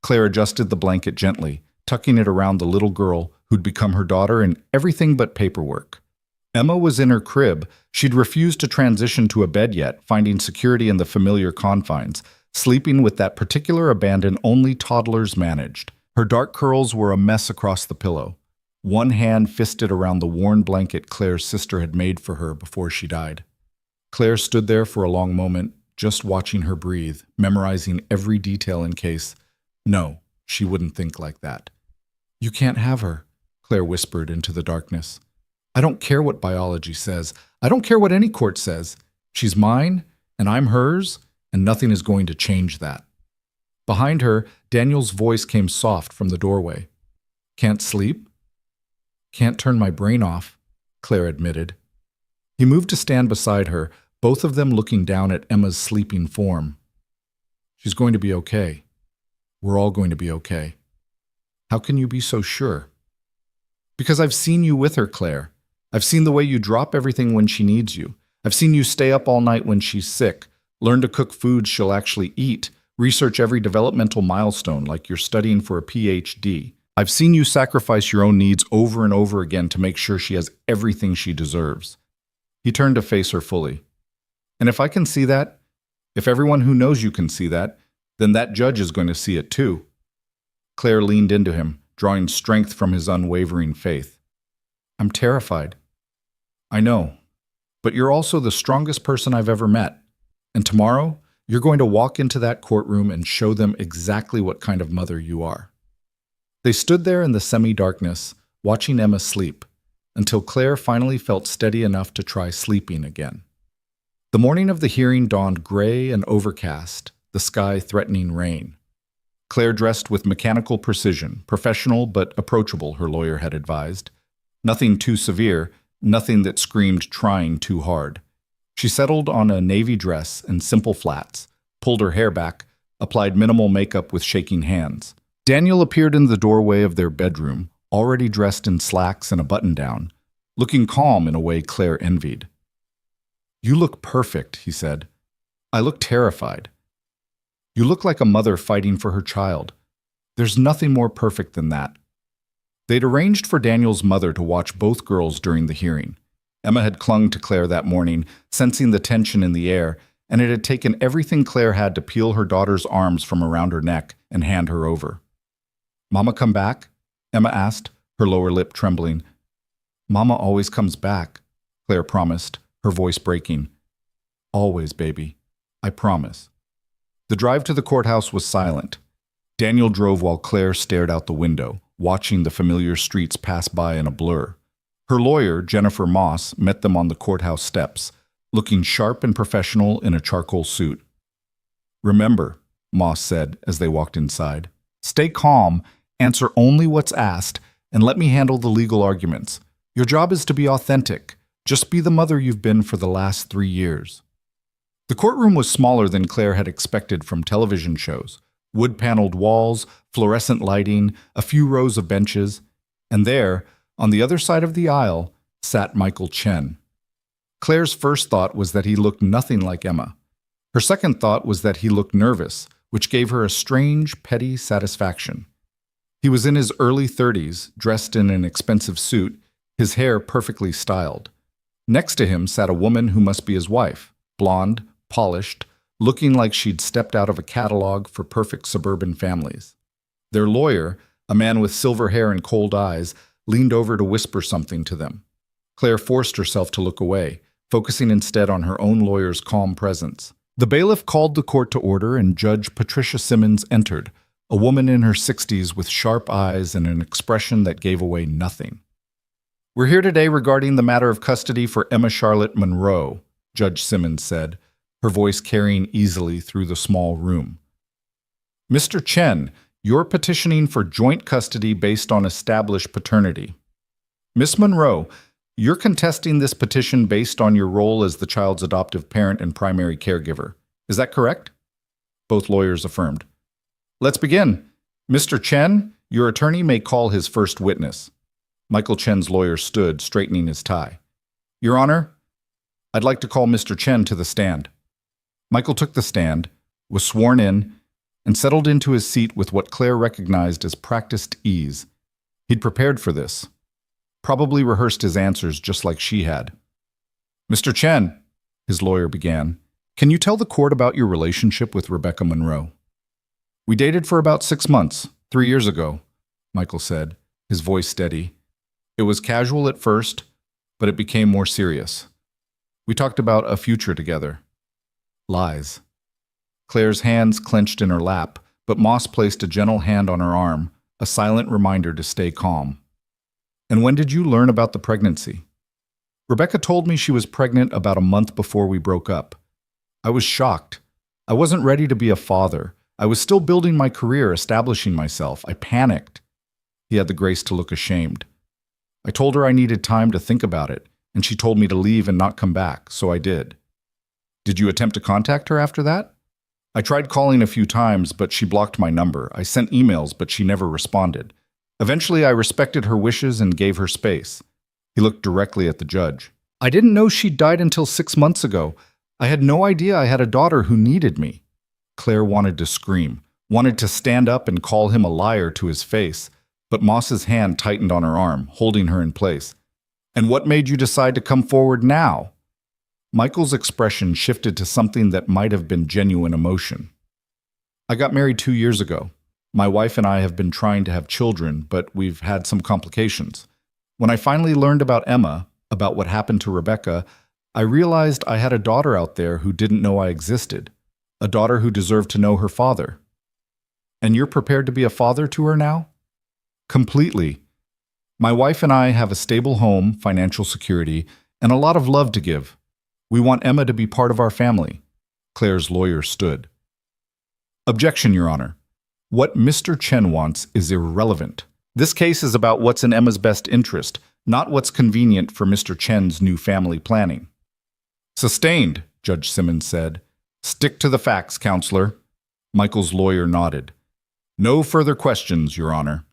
Claire adjusted the blanket gently, tucking it around the little girl who'd become her daughter in everything but paperwork. Emma was in her crib. She'd refused to transition to a bed yet, finding security in the familiar confines, sleeping with that particular abandon only toddlers managed. Her dark curls were a mess across the pillow, one hand fisted around the worn blanket Claire's sister had made for her before she died. Claire stood there for a long moment, just watching her breathe, memorizing every detail in case. No, she wouldn't think like that. "You can't have her," Claire whispered into the darkness. "I don't care what biology says. I don't care what any court says. She's mine, and I'm hers, and nothing is going to change that." Behind her, Daniel's voice came soft from the doorway. "Can't sleep?" "Can't turn my brain off," Claire admitted. He moved to stand beside her, both of them looking down at Emma's sleeping form. "She's going to be okay. We're all going to be okay." "How can you be so sure?" "Because I've seen you with her, Claire. I've seen the way you drop everything when she needs you. I've seen you stay up all night when she's sick, learn to cook foods she'll actually eat, research every developmental milestone like you're studying for a PhD. I've seen you sacrifice your own needs over and over again to make sure she has everything she deserves. He turned to face her fully. And if I can see that, if everyone who knows you can see that, then that judge is going to see it too. Claire leaned into him, drawing strength from his unwavering faith. I'm terrified. I know, but you're also the strongest person I've ever met. And tomorrow, you're going to walk into that courtroom and show them exactly what kind of mother you are. They stood there in the semi-darkness, watching Emma sleep, until Claire finally felt steady enough to try sleeping again. The morning of the hearing dawned gray and overcast, the sky threatening rain. Claire dressed with mechanical precision, professional but approachable, her lawyer had advised. Nothing too severe, nothing that screamed trying too hard. She settled on a navy dress and simple flats, pulled her hair back, applied minimal makeup with shaking hands. Daniel appeared in the doorway of their bedroom, already dressed in slacks and a button-down, looking calm in a way Claire envied. You look perfect, he said. I look terrified. You look like a mother fighting for her child. There's nothing more perfect than that. They'd arranged for Daniel's mother to watch both girls during the hearing. Emma had clung to Claire that morning, sensing the tension in the air, and it had taken everything Claire had to peel her daughter's arms from around her neck and hand her over. Mama come back? Emma asked, her lower lip trembling. Mama always comes back, Claire promised, her voice breaking. Always, baby. I promise. The drive to the courthouse was silent. Daniel drove while Claire stared out the window, watching the familiar streets pass by in a blur. Her lawyer, Jennifer Moss, met them on the courthouse steps, looking sharp and professional in a charcoal suit. Remember, Moss said as they walked inside, stay calm, answer only what's asked, and let me handle the legal arguments. Your job is to be authentic. Just be the mother you've been for the last 3 years. The courtroom was smaller than Claire had expected from television shows. Wood-paneled walls, fluorescent lighting, a few rows of benches, and there, on the other side of the aisle, sat Michael Chen. Claire's first thought was that he looked nothing like Emma. Her second thought was that he looked nervous, which gave her a strange, petty satisfaction. He was in his early 30s, dressed in an expensive suit, his hair perfectly styled. Next to him sat a woman who must be his wife, blonde, polished, looking like she'd stepped out of a catalog for perfect suburban families. Their lawyer, a man with silver hair and cold eyes, leaned over to whisper something to them. Claire forced herself to look away, focusing instead on her own lawyer's calm presence. The bailiff called the court to order and Judge Patricia Simmons entered, a woman in her 60s with sharp eyes and an expression that gave away nothing. We're here today regarding the matter of custody for Emma Charlotte Monroe, Judge Simmons said, her voice carrying easily through the small room. Mr. Chen, you're petitioning for joint custody based on established paternity. Miss Monroe, you're contesting this petition based on your role as the child's adoptive parent and primary caregiver. Is that correct? Both lawyers affirmed. Let's begin. Mr. Chen, your attorney may call his first witness. Michael Chen's lawyer stood, straightening his tie. Your Honor, I'd like to call Mr. Chen to the stand. Michael took the stand, was sworn in, and settled into his seat with what Claire recognized as practiced ease. He'd prepared for this. Probably rehearsed his answers just like she had. Mr. Chen, his lawyer began, can you tell the court about your relationship with Rebecca Monroe? We dated for about 6 months, 3 years ago, Michael said, his voice steady. It was casual at first, but it became more serious. We talked about a future together. Lies. Claire's hands clenched in her lap, but Moss placed a gentle hand on her arm, a silent reminder to stay calm. And when did you learn about the pregnancy? Rebecca told me she was pregnant about a month before we broke up. I was shocked. I wasn't ready to be a father. I was still building my career, establishing myself. I panicked. He had the grace to look ashamed. I told her I needed time to think about it, and she told me to leave and not come back, so I did. Did you attempt to contact her after that? I tried calling a few times, but she blocked my number. I sent emails, but she never responded. Eventually, I respected her wishes and gave her space. He looked directly at the judge. I didn't know she died until 6 months ago. I had no idea I had a daughter who needed me. Claire wanted to scream, wanted to stand up and call him a liar to his face, but Moss's hand tightened on her arm, holding her in place. And what made you decide to come forward now? Michael's expression shifted to something that might have been genuine emotion. I got married 2 years ago. My wife and I have been trying to have children, but we've had some complications. When I finally learned about Emma, about what happened to Rebecca, I realized I had a daughter out there who didn't know I existed, a daughter who deserved to know her father. And you're prepared to be a father to her now? Completely. My wife and I have a stable home, financial security, and a lot of love to give. We want Emma to be part of our family. Claire's lawyer stood. Objection, Your Honor. What Mr. Chen wants is irrelevant. This case is about what's in Emma's best interest, not what's convenient for Mr. Chen's new family planning. Sustained, Judge Simmons said. Stick to the facts, counselor. Michael's lawyer nodded. No further questions, Your Honor.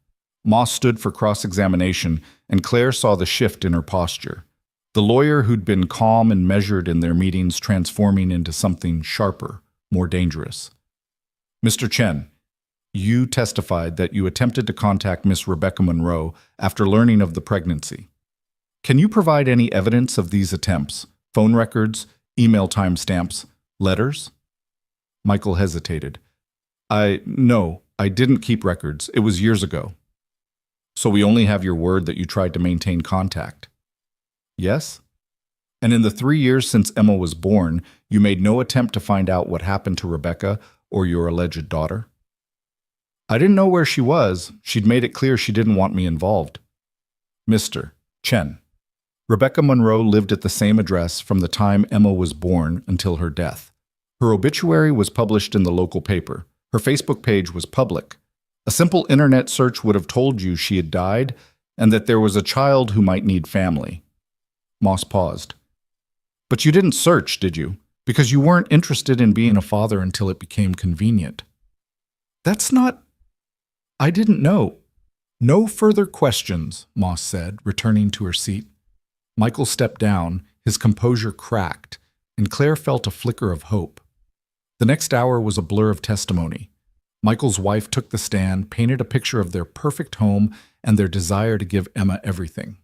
Moss stood for cross-examination, and Claire saw the shift in her posture. The lawyer who'd been calm and measured in their meetings transforming into something sharper, more dangerous. Mr. Chen, you testified that you attempted to contact Miss Rebecca Monroe after learning of the pregnancy. Can you provide any evidence of these attempts? Phone records, email timestamps, letters? Michael hesitated. No, I didn't keep records. It was years ago. So we only have your word that you tried to maintain contact. Yes? And in the 3 years since Emma was born, you made no attempt to find out what happened to Rebecca or your alleged daughter? I didn't know where she was. She'd made it clear she didn't want me involved. Mr. Chen, Rebecca Monroe lived at the same address from the time Emma was born until her death. Her obituary was published in the local paper. Her Facebook page was public. A simple internet search would have told you she had died and that there was a child who might need family. Moss paused. But you didn't search, did you? Because you weren't interested in being a father until it became convenient. That's not... I didn't know. No further questions, Moss said, returning to her seat. Michael stepped down, his composure cracked, and Claire felt a flicker of hope. The next hour was a blur of testimony. Michael's wife took the stand, painted a picture of their perfect home and their desire to give Emma everything.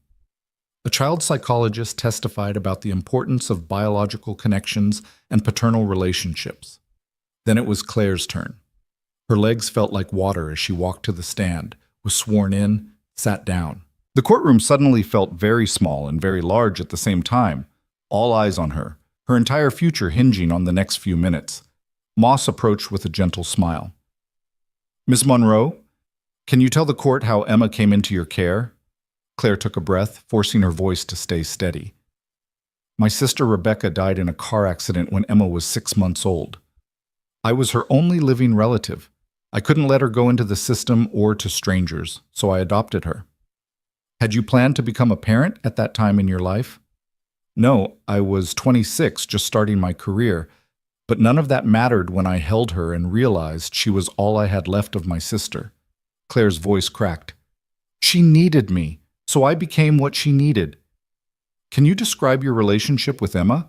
A child psychologist testified about the importance of biological connections and paternal relationships. Then it was Claire's turn. Her legs felt like water as she walked to the stand, was sworn in, sat down. The courtroom suddenly felt very small and very large at the same time, all eyes on her, her entire future hinging on the next few minutes. Moss approached with a gentle smile. Miss Monroe, can you tell the court how Emma came into your care? Claire took a breath, forcing her voice to stay steady. My sister Rebecca died in a car accident when Emma was 6 months old. I was her only living relative. I couldn't let her go into the system or to strangers, so I adopted her. Had you planned to become a parent at that time in your life? No, I was 26, just starting my career, but none of that mattered when I held her and realized she was all I had left of my sister. Claire's voice cracked. She needed me, so I became what she needed. Can you describe your relationship with Emma?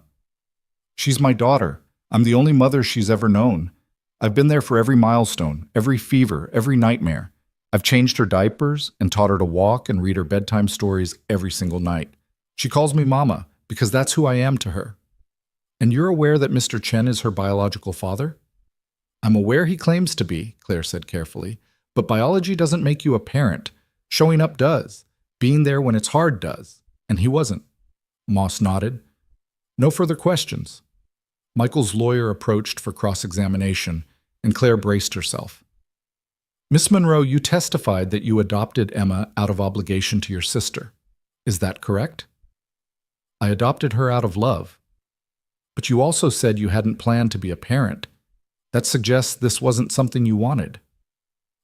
She's my daughter. I'm the only mother she's ever known. I've been there for every milestone, every fever, every nightmare. I've changed her diapers and taught her to walk and read her bedtime stories every single night. She calls me Mama because that's who I am to her. And you're aware that Mr. Chen is her biological father? I'm aware he claims to be, Claire said carefully, but biology doesn't make you a parent. Showing up does. Being there when it's hard does. And he wasn't. Moss nodded. No further questions. Michael's lawyer approached for cross-examination, and Claire braced herself. Miss Monroe, you testified that you adopted Emma out of obligation to your sister. Is that correct? I adopted her out of love. But you also said you hadn't planned to be a parent. That suggests this wasn't something you wanted.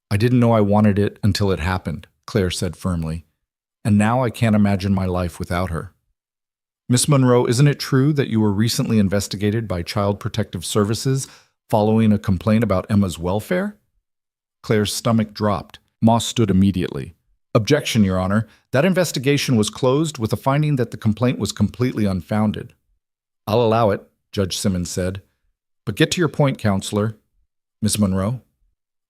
I didn't know I wanted it until it happened, Claire said firmly. And now I can't imagine my life without her. Miss Monroe, isn't it true that you were recently investigated by Child Protective Services following a complaint about Emma's welfare? Claire's stomach dropped. Moss stood immediately. Objection, Your Honor. That investigation was closed with the finding that the complaint was completely unfounded. I'll allow it, Judge Simmons said. But get to your point, Counselor. Miss Monroe?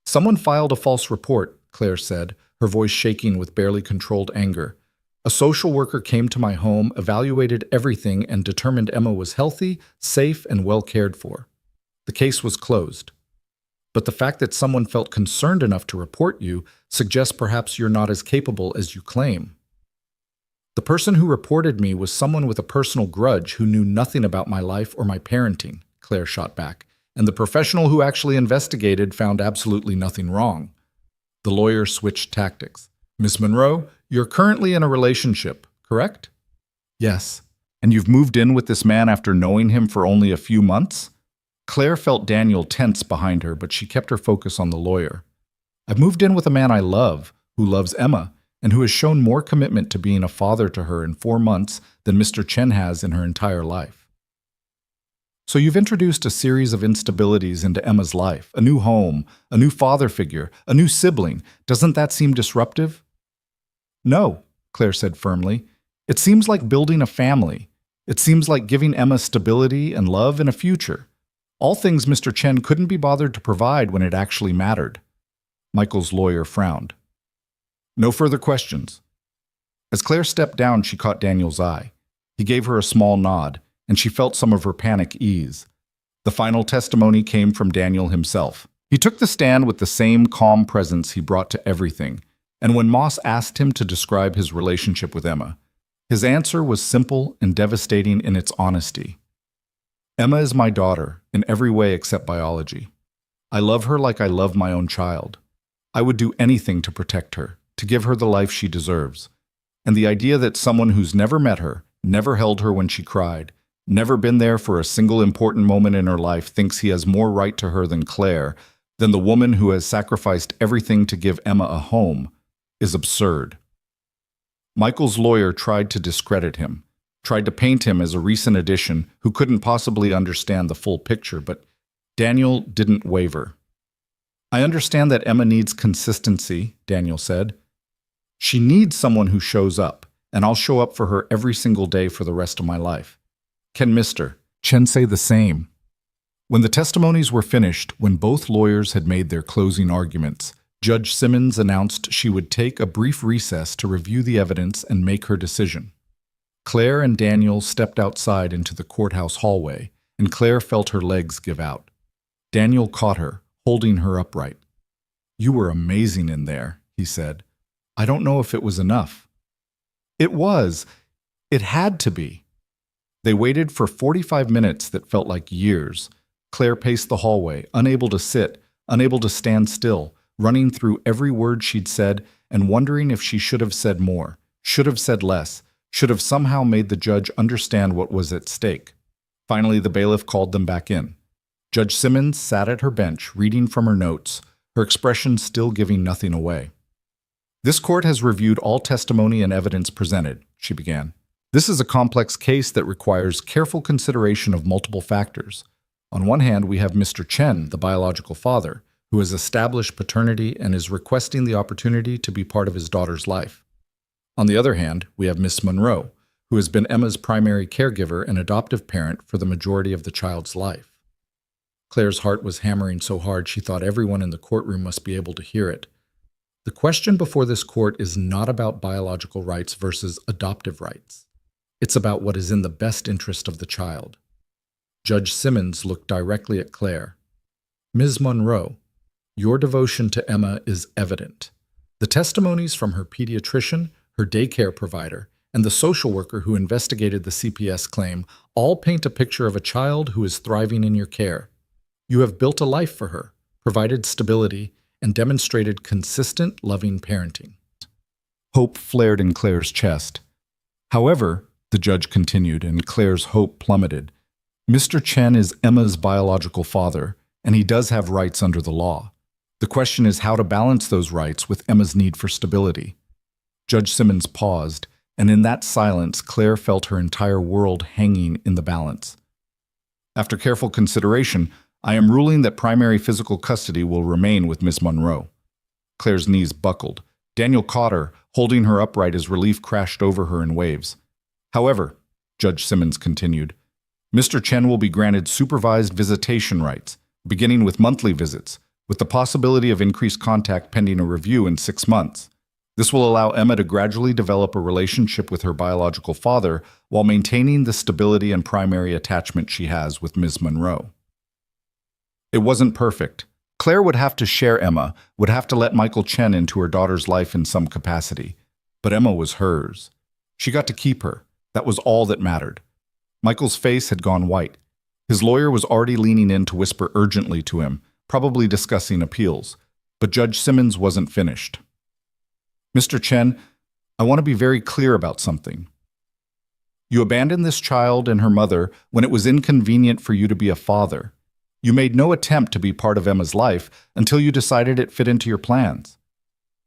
Someone filed a false report, Claire said, her voice shaking with barely controlled anger. A social worker came to my home, evaluated everything, and determined Emma was healthy, safe, and well cared for. The case was closed. But the fact that someone felt concerned enough to report you suggests perhaps you're not as capable as you claim. The person who reported me was someone with a personal grudge who knew nothing about my life or my parenting, Claire shot back, and the professional who actually investigated found absolutely nothing wrong. The lawyer switched tactics. Miss Monroe, you're currently in a relationship, correct? Yes. And you've moved in with this man after knowing him for only a few months? Claire felt Daniel tense behind her, but she kept her focus on the lawyer. I've moved in with a man I love, who loves Emma, and who has shown more commitment to being a father to her in 4 months than Mr. Chen has in her entire life. So you've introduced a series of instabilities into Emma's life, a new home, a new father figure, a new sibling. Doesn't that seem disruptive? No, Claire said firmly. It seems like building a family. It seems like giving Emma stability and love and a future. All things Mr. Chen couldn't be bothered to provide when it actually mattered. Michael's lawyer frowned. No further questions. As Claire stepped down, she caught Daniel's eye. He gave her a small nod, and she felt some of her panic ease. The final testimony came from Daniel himself. He took the stand with the same calm presence he brought to everything, and when Moss asked him to describe his relationship with Emma, his answer was simple and devastating in its honesty. Emma is my daughter, in every way except biology. I love her like I love my own child. I would do anything to protect her, to give her the life she deserves. And the idea that someone who's never met her, never held her when she cried, never been there for a single important moment in her life thinks he has more right to her than Claire, than the woman who has sacrificed everything to give Emma a home, is absurd. Michael's lawyer tried to discredit him, tried to paint him as a recent addition who couldn't possibly understand the full picture, but Daniel didn't waver. I understand that Emma needs consistency, Daniel said. She needs someone who shows up, and I'll show up for her every single day for the rest of my life. Can Mr. Chen say the same? When the testimonies were finished, when both lawyers had made their closing arguments, Judge Simmons announced she would take a brief recess to review the evidence and make her decision. Claire and Daniel stepped outside into the courthouse hallway, and Claire felt her legs give out. Daniel caught her, holding her upright. You were amazing in there, he said. I don't know if it was enough. It was. It had to be. They waited for 45 minutes that felt like years. Claire paced the hallway, unable to sit, unable to stand still, running through every word she'd said and wondering if she should have said more, should have said less, should have somehow made the judge understand what was at stake. Finally, the bailiff called them back in. Judge Simmons sat at her bench, reading from her notes, her expression still giving nothing away. This court has reviewed all testimony and evidence presented, she began. This is a complex case that requires careful consideration of multiple factors. On one hand, we have Mr. Chen, the biological father, who has established paternity and is requesting the opportunity to be part of his daughter's life. On the other hand, we have Miss Monroe, who has been Emma's primary caregiver and adoptive parent for the majority of the child's life. Claire's heart was hammering so hard she thought everyone in the courtroom must be able to hear it. The question before this court is not about biological rights versus adoptive rights. It's about what is in the best interest of the child. Judge Simmons looked directly at Claire. Ms. Monroe, your devotion to Emma is evident. The testimonies from her pediatrician, her daycare provider, and the social worker who investigated the CPS claim all paint a picture of a child who is thriving in your care. You have built a life for her, provided stability, and demonstrated consistent, loving parenting. Hope flared in Claire's chest. However, the judge continued, and Claire's hope plummeted. Mr. Chen is Emma's biological father, and he does have rights under the law. The question is how to balance those rights with Emma's need for stability. Judge Simmons paused, and in that silence, Claire felt her entire world hanging in the balance. After careful consideration, I am ruling that primary physical custody will remain with Miss Monroe. Claire's knees buckled. Daniel caught her, holding her upright as relief crashed over her in waves. However, Judge Simmons continued, Mr. Chen will be granted supervised visitation rights, beginning with monthly visits, with the possibility of increased contact pending a review in 6 months. This will allow Emma to gradually develop a relationship with her biological father while maintaining the stability and primary attachment she has with Ms. Monroe. It wasn't perfect. Claire would have to share Emma, would have to let Michael Chen into her daughter's life in some capacity. But Emma was hers. She got to keep her. That was all that mattered. Michael's face had gone white. His lawyer was already leaning in to whisper urgently to him, probably discussing appeals. But Judge Simmons wasn't finished. Mr. Chen, I want to be very clear about something. You abandoned this child and her mother when it was inconvenient for you to be a father. You made no attempt to be part of Emma's life until you decided it fit into your plans.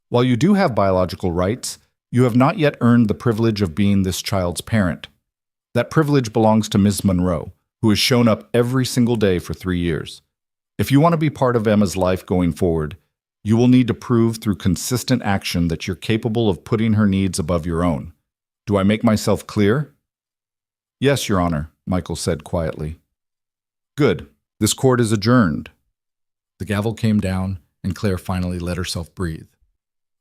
While you do have biological rights, you have not yet earned the privilege of being this child's parent. That privilege belongs to Ms. Monroe, who has shown up every single day for 3 years. If you want to be part of Emma's life going forward, you will need to prove through consistent action that you're capable of putting her needs above your own. Do I make myself clear? Yes, Your Honor, Michael said quietly. Good. This court is adjourned. The gavel came down, and Claire finally let herself breathe.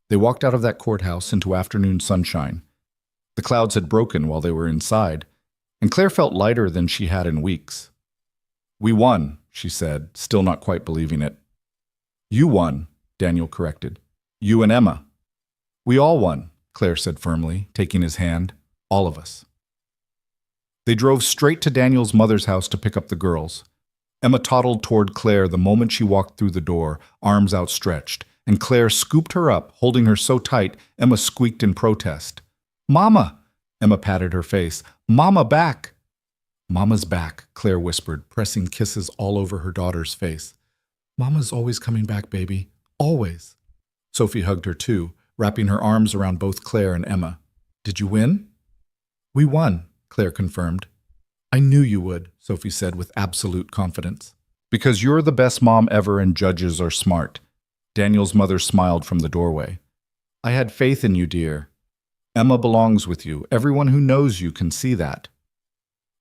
They walked out of that courthouse into afternoon sunshine. The clouds had broken while they were inside, and Claire felt lighter than she had in weeks. We won, she said, still not quite believing it. You won, Daniel corrected. You and Emma. We all won, Claire said firmly, taking his hand. All of us. They drove straight to Daniel's mother's house to pick up the girls. Emma toddled toward Claire the moment she walked through the door, arms outstretched, and Claire scooped her up, holding her so tight, Emma squeaked in protest. Mama! Emma patted her face. Mama, back! Mama's back, Claire whispered, pressing kisses all over her daughter's face. Mama's always coming back, baby. Always. Sophie hugged her too, wrapping her arms around both Claire and Emma. Did you win? We won, Claire confirmed. I knew you would, Sophie said with absolute confidence. Because you're the best mom ever and judges are smart. Daniel's mother smiled from the doorway. I had faith in you, dear. Emma belongs with you. Everyone who knows you can see that.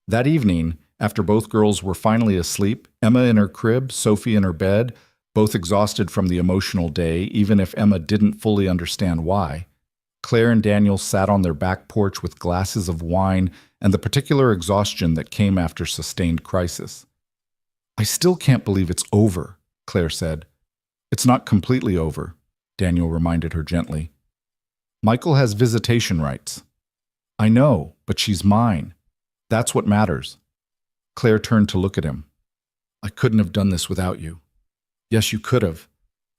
That evening, after both girls were finally asleep, Emma in her crib, Sophie in her bed, both exhausted from the emotional day, even if Emma didn't fully understand why, Claire and Daniel sat on their back porch with glasses of wine and the particular exhaustion that came after sustained crisis. I still can't believe it's over, Claire said. It's not completely over, Daniel reminded her gently. Michael has visitation rights. I know, but she's mine. That's what matters. Claire turned to look at him. I couldn't have done this without you. Yes, you could have,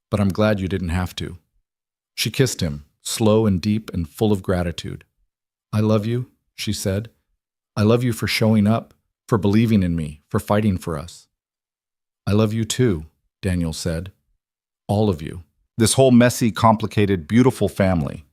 but I'm glad you didn't have to. She kissed him, slow and deep and full of gratitude. I love you, she said. I love you for showing up, for believing in me, for fighting for us. I love you too, Daniel said. All of you. This whole messy, complicated, beautiful family.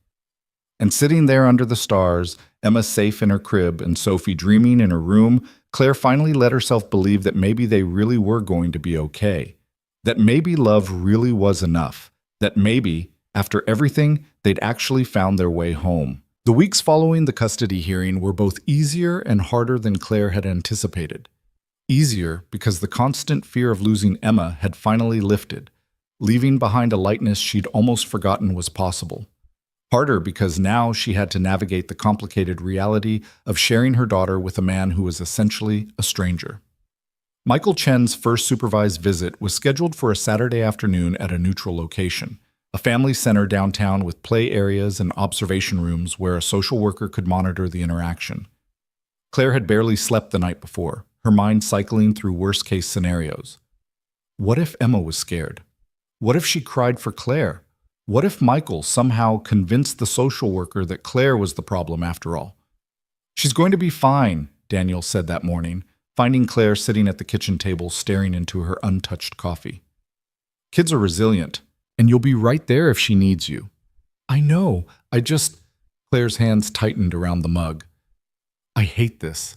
And sitting there under the stars, Emma safe in her crib and Sophie dreaming in her room, Claire finally let herself believe that maybe they really were going to be okay. That maybe love really was enough. That maybe, after everything, they'd actually found their way home. The weeks following the custody hearing were both easier and harder than Claire had anticipated. Easier because the constant fear of losing Emma had finally lifted, leaving behind a lightness she'd almost forgotten was possible. Harder because now she had to navigate the complicated reality of sharing her daughter with a man who was essentially a stranger. Michael Chen's first supervised visit was scheduled for a Saturday afternoon at a neutral location, a family center downtown with play areas and observation rooms where a social worker could monitor the interaction. Claire had barely slept the night before, her mind cycling through worst-case scenarios. What if Emma was scared? What if she cried for Claire? What if Michael somehow convinced the social worker that Claire was the problem after all? She's going to be fine, Daniel said that morning, finding Claire sitting at the kitchen table staring into her untouched coffee. Kids are resilient, and you'll be right there if she needs you. I know, Claire's hands tightened around the mug. I hate this.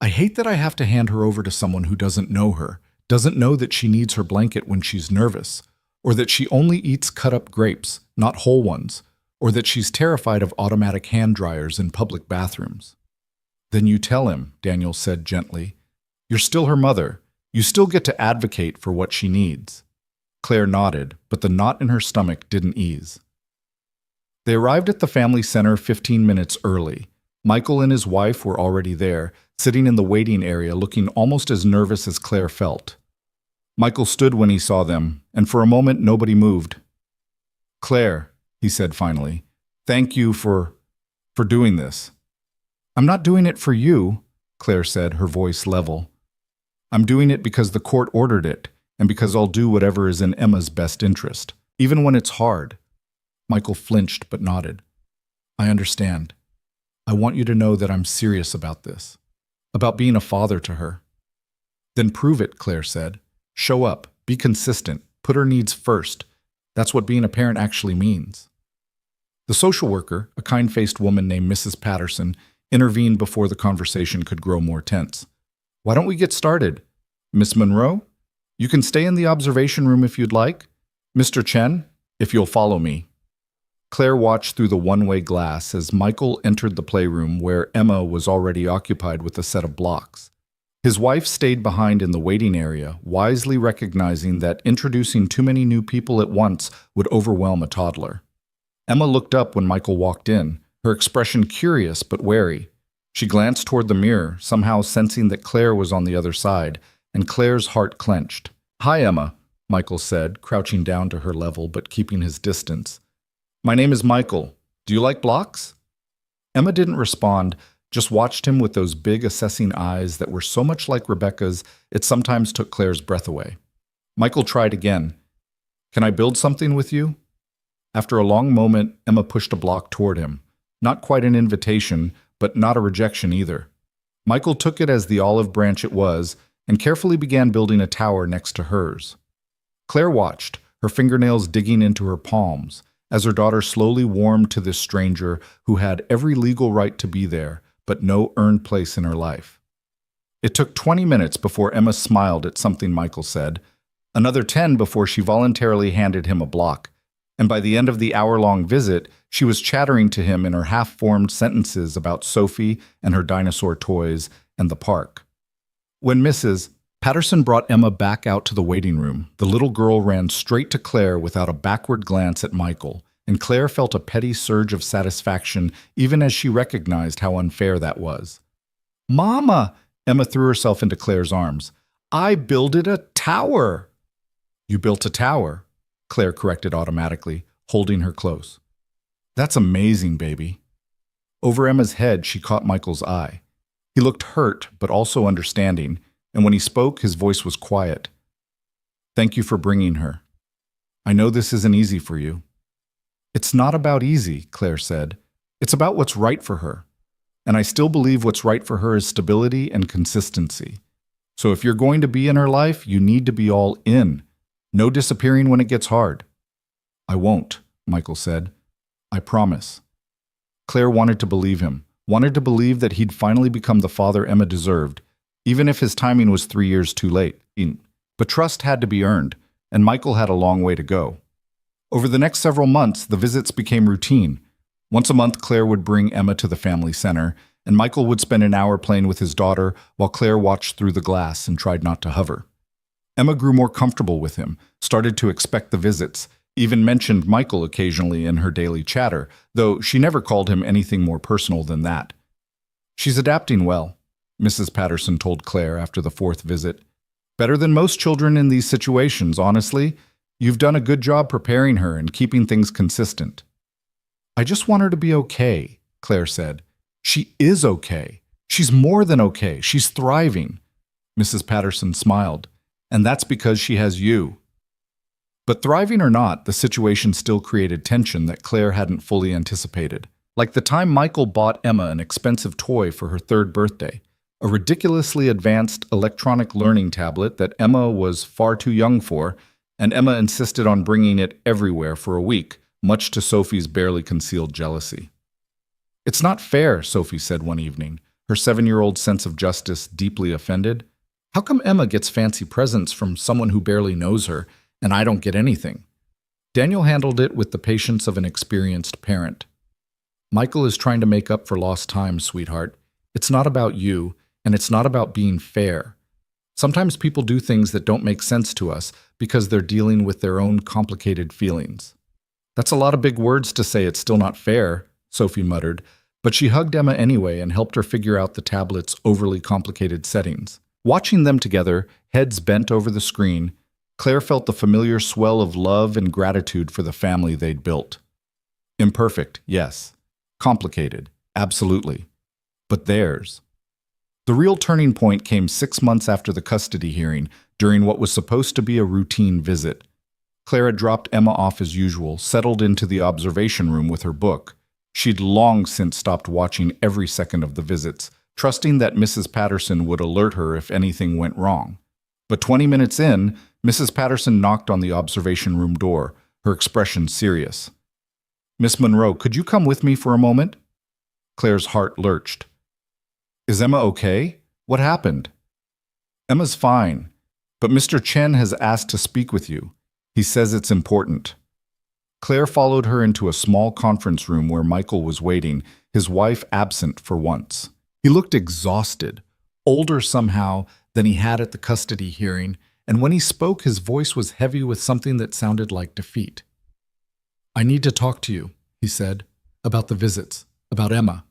I hate that I have to hand her over to someone who doesn't know her, doesn't know that she needs her blanket when she's nervous, or that she only eats cut-up grapes, not whole ones, or that she's terrified of automatic hand dryers in public bathrooms. Then you tell him, Daniel said gently. You're still her mother. You still get to advocate for what she needs. Claire nodded, but the knot in her stomach didn't ease. They arrived at the family center 15 minutes early. Michael and his wife were already there, sitting in the waiting area looking almost as nervous as Claire felt. Michael stood when he saw them, and for a moment nobody moved. Claire, he said finally, thank you for doing this. I'm not doing it for you, Claire said, her voice level. I'm doing it because the court ordered it, and because I'll do whatever is in Emma's best interest, even when it's hard. Michael flinched but nodded. I understand. I want you to know that I'm serious about this, about being a father to her. Then prove it, Claire said. Show up, be consistent, put her needs first. That's what being a parent actually means. The social worker, a kind-faced woman named Mrs. Patterson, intervened before the conversation could grow more tense. Why don't we get started? Miss Monroe? You can stay in the observation room if you'd like. Mr. Chen, if you'll follow me. Claire watched through the one-way glass as Michael entered the playroom where Emma was already occupied with a set of blocks. His wife stayed behind in the waiting area, wisely recognizing that introducing too many new people at once would overwhelm a toddler. Emma looked up when Michael walked in, her expression curious but wary. She glanced toward the mirror, somehow sensing that Claire was on the other side, and Claire's heart clenched. Hi, Emma, Michael said, crouching down to her level but keeping his distance. My name is Michael. Do you like blocks? Emma didn't respond, just watched him with those big assessing eyes that were so much like Rebecca's it sometimes took Claire's breath away. Michael tried again. Can I build something with you? After a long moment, Emma pushed a block toward him. Not quite an invitation, but not a rejection either. Michael took it as the olive branch it was and carefully began building a tower next to hers. Claire watched, her fingernails digging into her palms, as her daughter slowly warmed to this stranger who had every legal right to be there, but no earned place in her life. It took 20 minutes before Emma smiled at something Michael said, another 10 before she voluntarily handed him a block, and by the end of the hour-long visit, she was chattering to him in her half-formed sentences about Sophie and her dinosaur toys and the park. When Mrs. Patterson brought Emma back out to the waiting room, the little girl ran straight to Claire without a backward glance at Michael, and Claire felt a petty surge of satisfaction even as she recognized how unfair that was. Mama! Emma threw herself into Claire's arms. I builded a tower! You built a tower, Claire corrected automatically, holding her close. That's amazing, baby. Over Emma's head, she caught Michael's eye. He looked hurt, but also understanding, and when he spoke, his voice was quiet. Thank you for bringing her. I know this isn't easy for you. It's not about easy, Claire said. It's about what's right for her. And I still believe what's right for her is stability and consistency. So if you're going to be in her life, you need to be all in. No disappearing when it gets hard. I won't, Michael said. I promise. Claire wanted to believe him, wanted to believe that he'd finally become the father Emma deserved, even if his timing was 3 years too late. But trust had to be earned, and Michael had a long way to go. Over the next several months, the visits became routine. Once a month, Claire would bring Emma to the family center, and Michael would spend an hour playing with his daughter while Claire watched through the glass and tried not to hover. Emma grew more comfortable with him, started to expect the visits, even mentioned Michael occasionally in her daily chatter, though she never called him anything more personal than that. She's adapting well, Mrs. Patterson told Claire after the 4th visit. Better than most children in these situations, honestly. You've done a good job preparing her and keeping things consistent. I just want her to be okay, Claire said. She is okay. She's more than okay. She's thriving. Mrs. Patterson smiled. And that's because she has you. But thriving or not, the situation still created tension that Claire hadn't fully anticipated. Like the time Michael bought Emma an expensive toy for her 3rd birthday, a ridiculously advanced electronic learning tablet that Emma was far too young for, and Emma insisted on bringing it everywhere for a week, much to Sophie's barely concealed jealousy. It's not fair, Sophie said one evening, her 7-year-old sense of justice deeply offended. How come Emma gets fancy presents from someone who barely knows her, and I don't get anything? Daniel handled it with the patience of an experienced parent. Michael is trying to make up for lost time, sweetheart. It's not about you, and it's not about being fair. Sometimes people do things that don't make sense to us because they're dealing with their own complicated feelings. That's a lot of big words to say it's still not fair, Sophie muttered, but she hugged Emma anyway and helped her figure out the tablet's overly complicated settings. Watching them together, heads bent over the screen, Claire felt the familiar swell of love and gratitude for the family they'd built. Imperfect, yes. Complicated, absolutely. But theirs. The real turning point came 6 months after the custody hearing, during what was supposed to be a routine visit. Claire had dropped Emma off as usual, settled into the observation room with her book. She'd long since stopped watching every second of the visits, trusting that Mrs. Patterson would alert her if anything went wrong. But 20 minutes in, Mrs. Patterson knocked on the observation room door, her expression serious. "Miss Monroe, could you come with me for a moment?" Claire's heart lurched. "Is Emma okay? What happened?" "Emma's fine, but Mr. Chen has asked to speak with you. He says it's important." Claire followed her into a small conference room where Michael was waiting, his wife absent for once. He looked exhausted, older somehow than he had at the custody hearing, and when he spoke, his voice was heavy with something that sounded like defeat. "I need to talk to you," he said, "about the visits, about Emma."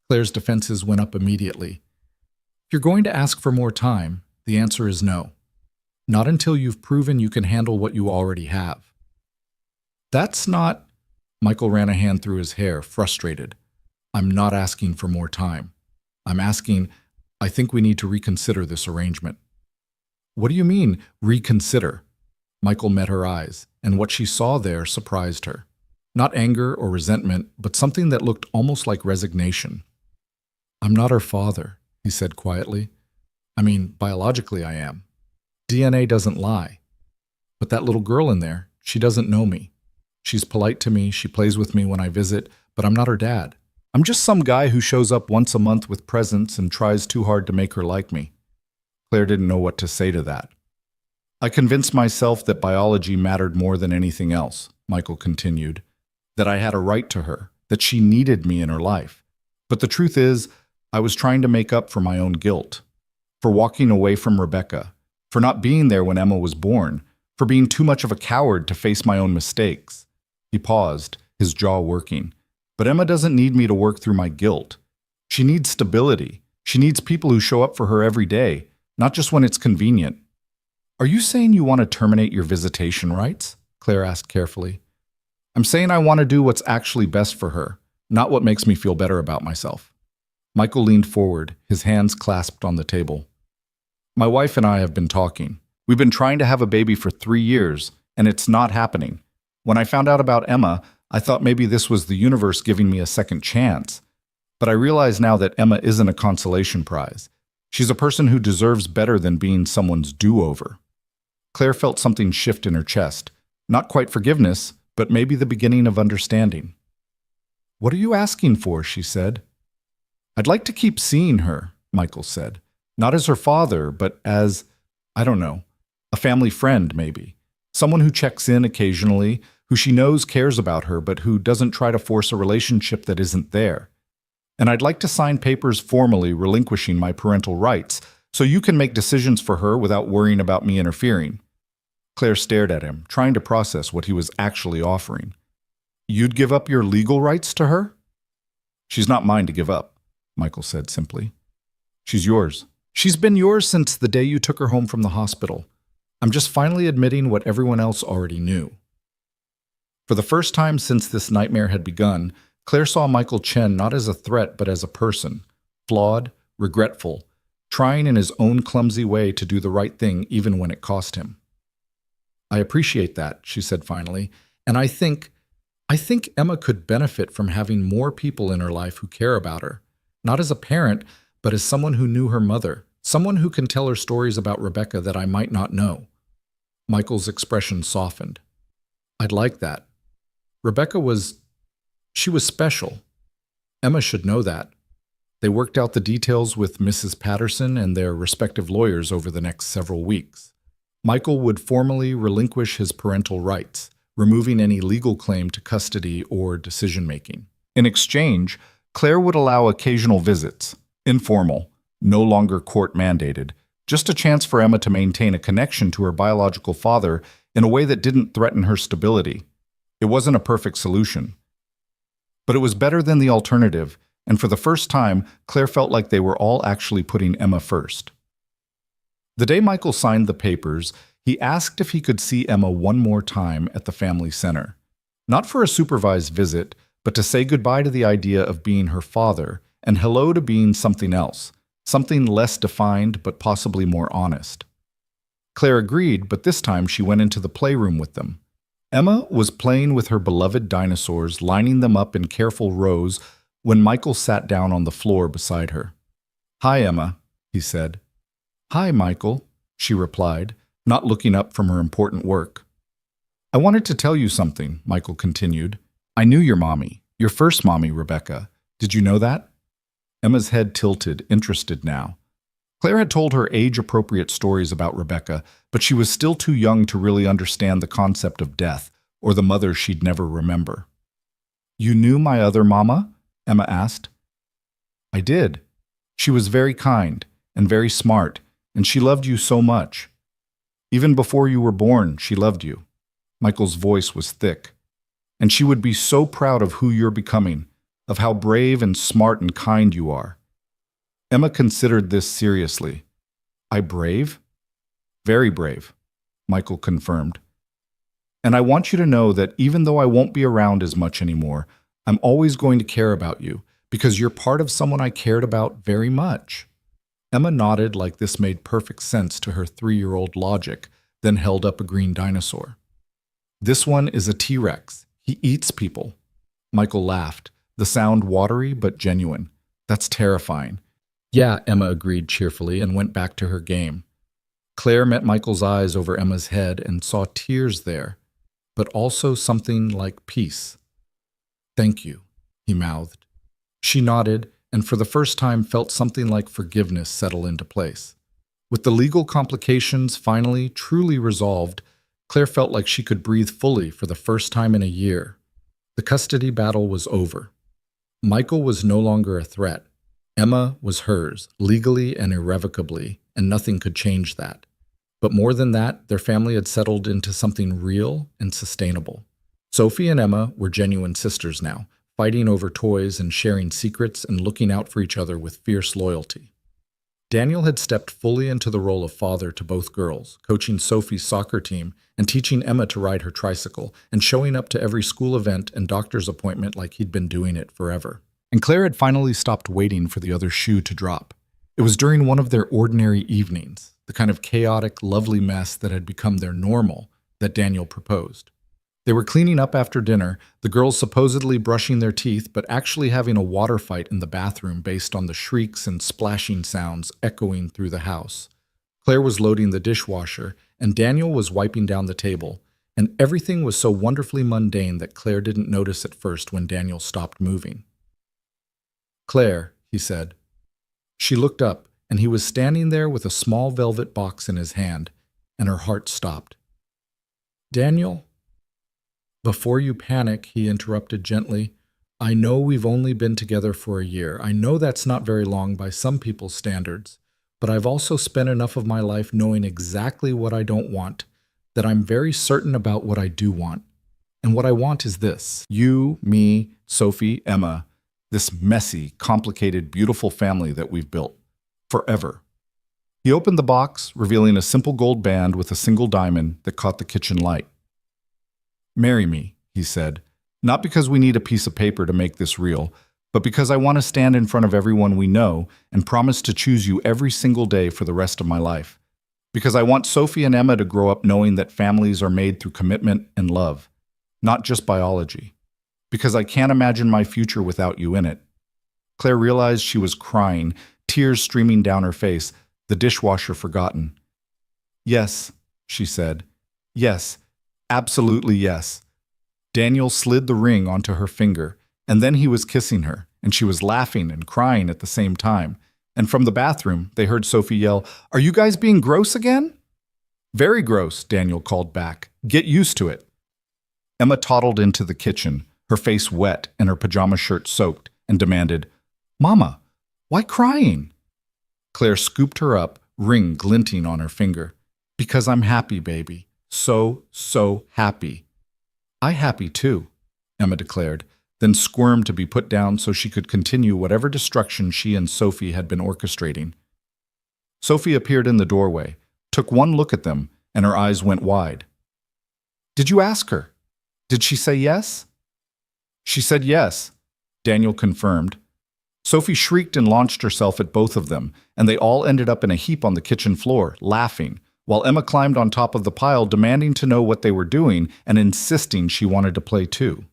Claire's defenses went up immediately. "If you're going to ask for more time, the answer is no. Not until you've proven you can handle what you already have." "That's not—" Michael ran a hand through his hair, frustrated. "I'm not asking for more time. I'm asking, I think we need to reconsider this arrangement." "What do you mean, reconsider?" Michael met her eyes, and what she saw there surprised her. Not anger or resentment, but something that looked almost like resignation. "I'm not her father," he said quietly. "I mean, biologically I am. DNA doesn't lie. But that little girl in there, she doesn't know me. She's polite to me, she plays with me when I visit, but I'm not her dad. I'm just some guy who shows up once a month with presents and tries too hard to make her like me." Claire didn't know what to say to that. "I convinced myself that biology mattered more than anything else," Michael continued, "that I had a right to her, that she needed me in her life. But the truth is, I was trying to make up for my own guilt, for walking away from Rebecca, for not being there when Emma was born, for being too much of a coward to face my own mistakes." He paused, his jaw working. "But Emma doesn't need me to work through my guilt. She needs stability. She needs people who show up for her every day, not just when it's convenient." "Are you saying you want to terminate your visitation rights?" Claire asked carefully. "I'm saying I want to do what's actually best for her, not what makes me feel better about myself." Michael leaned forward, his hands clasped on the table. "My wife and I have been talking. We've been trying to have a baby for 3 years, and it's not happening. When I found out about Emma, I thought maybe this was the universe giving me a second chance. But I realize now that Emma isn't a consolation prize. She's a person who deserves better than being someone's do-over." Claire felt something shift in her chest. Not quite forgiveness, but maybe the beginning of understanding. "What are you asking for?" she said. "I'd like to keep seeing her," Michael said. "Not as her father, but as, I don't know, a family friend maybe. Someone who checks in occasionally, who she knows cares about her, but who doesn't try to force a relationship that isn't there. And I'd like to sign papers formally relinquishing my parental rights, so you can make decisions for her without worrying about me interfering." Claire stared at him, trying to process what he was actually offering. "You'd give up your legal rights to her?" "She's not mine to give up," Michael said simply. "She's yours. She's been yours since the day you took her home from the hospital. I'm just finally admitting what everyone else already knew." For the first time since this nightmare had begun, Claire saw Michael Chen not as a threat but as a person, flawed, regretful, trying in his own clumsy way to do the right thing even when it cost him. "I appreciate that," she said finally, "and I think Emma could benefit from having more people in her life who care about her, not as a parent, but as someone who knew her mother, someone who can tell her stories about Rebecca that I might not know." Michael's expression softened. "I'd like that. Rebecca she was special. Emma should know that." They worked out the details with Mrs. Patterson and their respective lawyers over the next several weeks. Michael would formally relinquish his parental rights, removing any legal claim to custody or decision-making. In exchange, Claire would allow occasional visits, informal, no longer court-mandated, just a chance for Emma to maintain a connection to her biological father in a way that didn't threaten her stability. It wasn't a perfect solution, but it was better than the alternative, and for the first time, Claire felt like they were all actually putting Emma first. The day Michael signed the papers, he asked if he could see Emma one more time at the family center. Not for a supervised visit, but to say goodbye to the idea of being her father and hello to being something else, something less defined but possibly more honest. Claire agreed, but this time she went into the playroom with them. Emma was playing with her beloved dinosaurs, lining them up in careful rows when Michael sat down on the floor beside her. "Hi, Emma," he said. "Hi, Michael," she replied, not looking up from her important work. "I wanted to tell you something," Michael continued. "I knew your mommy, your first mommy, Rebecca. Did you know that?" Emma's head tilted, interested now. Claire had told her age-appropriate stories about Rebecca, but she was still too young to really understand the concept of death, or the mother she'd never remember. "You knew my other mama?" Emma asked. "I did. She was very kind and very smart, and she loved you so much. Even before you were born, she loved you." Michael's voice was thick. "And she would be so proud of who you're becoming, of how brave and smart and kind you are." Emma considered this seriously. "I brave?" "Very brave," Michael confirmed. "And I want you to know that even though I won't be around as much anymore, I'm always going to care about you, because you're part of someone I cared about very much." Emma nodded like this made perfect sense to her 3-year-old logic, then held up a green dinosaur. "This one is a T-Rex. He eats people." Michael laughed, the sound watery but genuine. "That's terrifying." "Yeah," Emma agreed cheerfully and went back to her game. Claire met Michael's eyes over Emma's head and saw tears there, but also something like peace. "Thank you," he mouthed. She nodded, and for the first time felt something like forgiveness settle into place. With the legal complications finally truly resolved, Claire felt like she could breathe fully for the first time in a year. The custody battle was over. Michael was no longer a threat. Emma was hers, legally and irrevocably, and nothing could change that. But more than that, their family had settled into something real and sustainable. Sophie and Emma were genuine sisters now, fighting over toys and sharing secrets and looking out for each other with fierce loyalty. Daniel had stepped fully into the role of father to both girls, coaching Sophie's soccer team and teaching Emma to ride her tricycle and showing up to every school event and doctor's appointment like he'd been doing it forever. And Claire had finally stopped waiting for the other shoe to drop. It was during one of their ordinary evenings, the kind of chaotic, lovely mess that had become their normal, that Daniel proposed. They were cleaning up after dinner, the girls supposedly brushing their teeth, but actually having a water fight in the bathroom based on the shrieks and splashing sounds echoing through the house. Claire was loading the dishwasher, and Daniel was wiping down the table, and everything was so wonderfully mundane that Claire didn't notice at first when Daniel stopped moving. "Claire," he said. She looked up, and he was standing there with a small velvet box in his hand, and her heart stopped. "Daniel?" "Before you panic," he interrupted gently, "I know we've only been together for a year. I know that's not very long by some people's standards, but I've also spent enough of my life knowing exactly what I don't want, that I'm very certain about what I do want. And what I want is this: you, me, Sophie, Emma, this messy, complicated, beautiful family that we've built. Forever." He opened the box, revealing a simple gold band with a single diamond that caught the kitchen light. "Marry me," he said, "not because we need a piece of paper to make this real, but because I want to stand in front of everyone we know and promise to choose you every single day for the rest of my life. Because I want Sophie and Emma to grow up knowing that families are made through commitment and love, not just biology. Because I can't imagine my future without you in it." Claire realized she was crying, tears streaming down her face, the dishwasher forgotten. "Yes," she said. "Yes, absolutely yes." Daniel slid the ring onto her finger, and then he was kissing her, and she was laughing and crying at the same time. And from the bathroom, they heard Sophie yell, "Are you guys being gross again?" "Very gross," Daniel called back. "Get used to it." Emma toddled into the kitchen, her face wet and her pajama shirt soaked, and demanded, "Mama, why crying?" Claire scooped her up, ring glinting on her finger. "Because I'm happy, baby. So happy." "I happy too," Emma declared, then squirmed to be put down so she could continue whatever destruction she and Sophie had been orchestrating. Sophie appeared in the doorway, took one look at them, and her eyes went wide. "Did you ask her? Did she say yes?" "She said yes," Daniel confirmed. Sophie shrieked and launched herself at both of them, and they all ended up in a heap on the kitchen floor, laughing, while Emma climbed on top of the pile, demanding to know what they were doing and insisting she wanted to play too.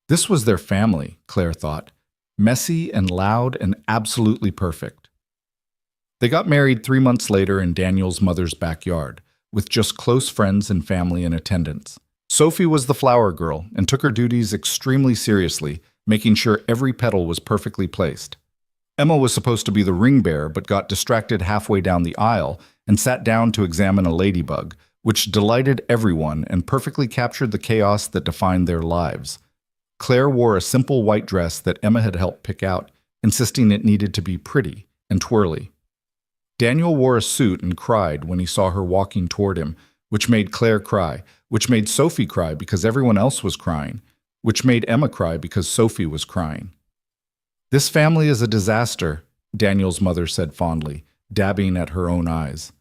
This was their family, Claire thought. Messy and loud and absolutely perfect. They got married 3 months later in Daniel's mother's backyard, with just close friends and family in attendance. Sophie was the flower girl and took her duties extremely seriously, making sure every petal was perfectly placed. Emma was supposed to be the ring bearer but got distracted halfway down the aisle and sat down to examine a ladybug, which delighted everyone and perfectly captured the chaos that defined their lives. Claire wore a simple white dress that Emma had helped pick out, insisting it needed to be pretty and twirly. Daniel wore a suit and cried when he saw her walking toward him, which made Claire cry, which made Sophie cry because everyone else was crying, which made Emma cry because Sophie was crying. "This family is a disaster," Daniel's mother said fondly, dabbing at her own eyes.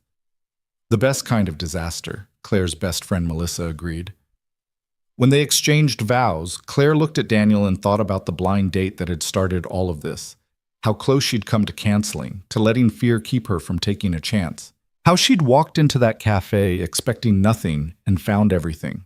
"The best kind of disaster," Claire's best friend Melissa agreed. When they exchanged vows, Claire looked at Daniel and thought about the blind date that had started all of this, how close she'd come to canceling, to letting fear keep her from taking a chance, how she'd walked into that cafe expecting nothing and found everything.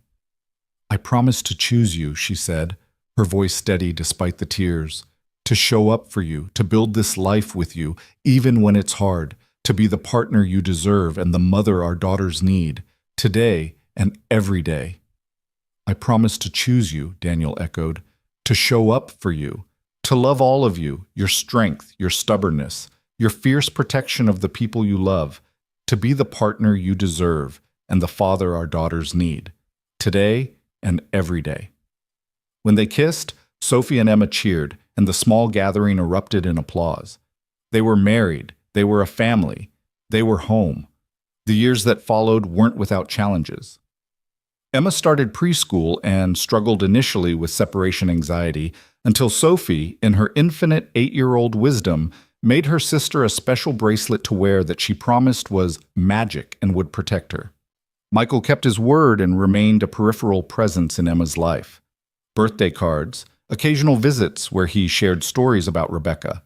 "I promise to choose you," she said, her voice steady despite the tears, "to show up for you, to build this life with you, even when it's hard, to be the partner you deserve and the mother our daughters need, today and every day." "I promise to choose you," Daniel echoed, "to show up for you, to love all of you, your strength, your stubbornness, your fierce protection of the people you love, to be the partner you deserve and the father our daughters need, today and every day." When they kissed, Sophie and Emma cheered, and the small gathering erupted in applause. They were married, they were a family, they were home. The years that followed weren't without challenges. Emma started preschool and struggled initially with separation anxiety until Sophie, in her infinite 8-year-old wisdom, made her sister a special bracelet to wear that she promised was magic and would protect her. Michael kept his word and remained a peripheral presence in Emma's life. Birthday cards, occasional visits where he shared stories about Rebecca,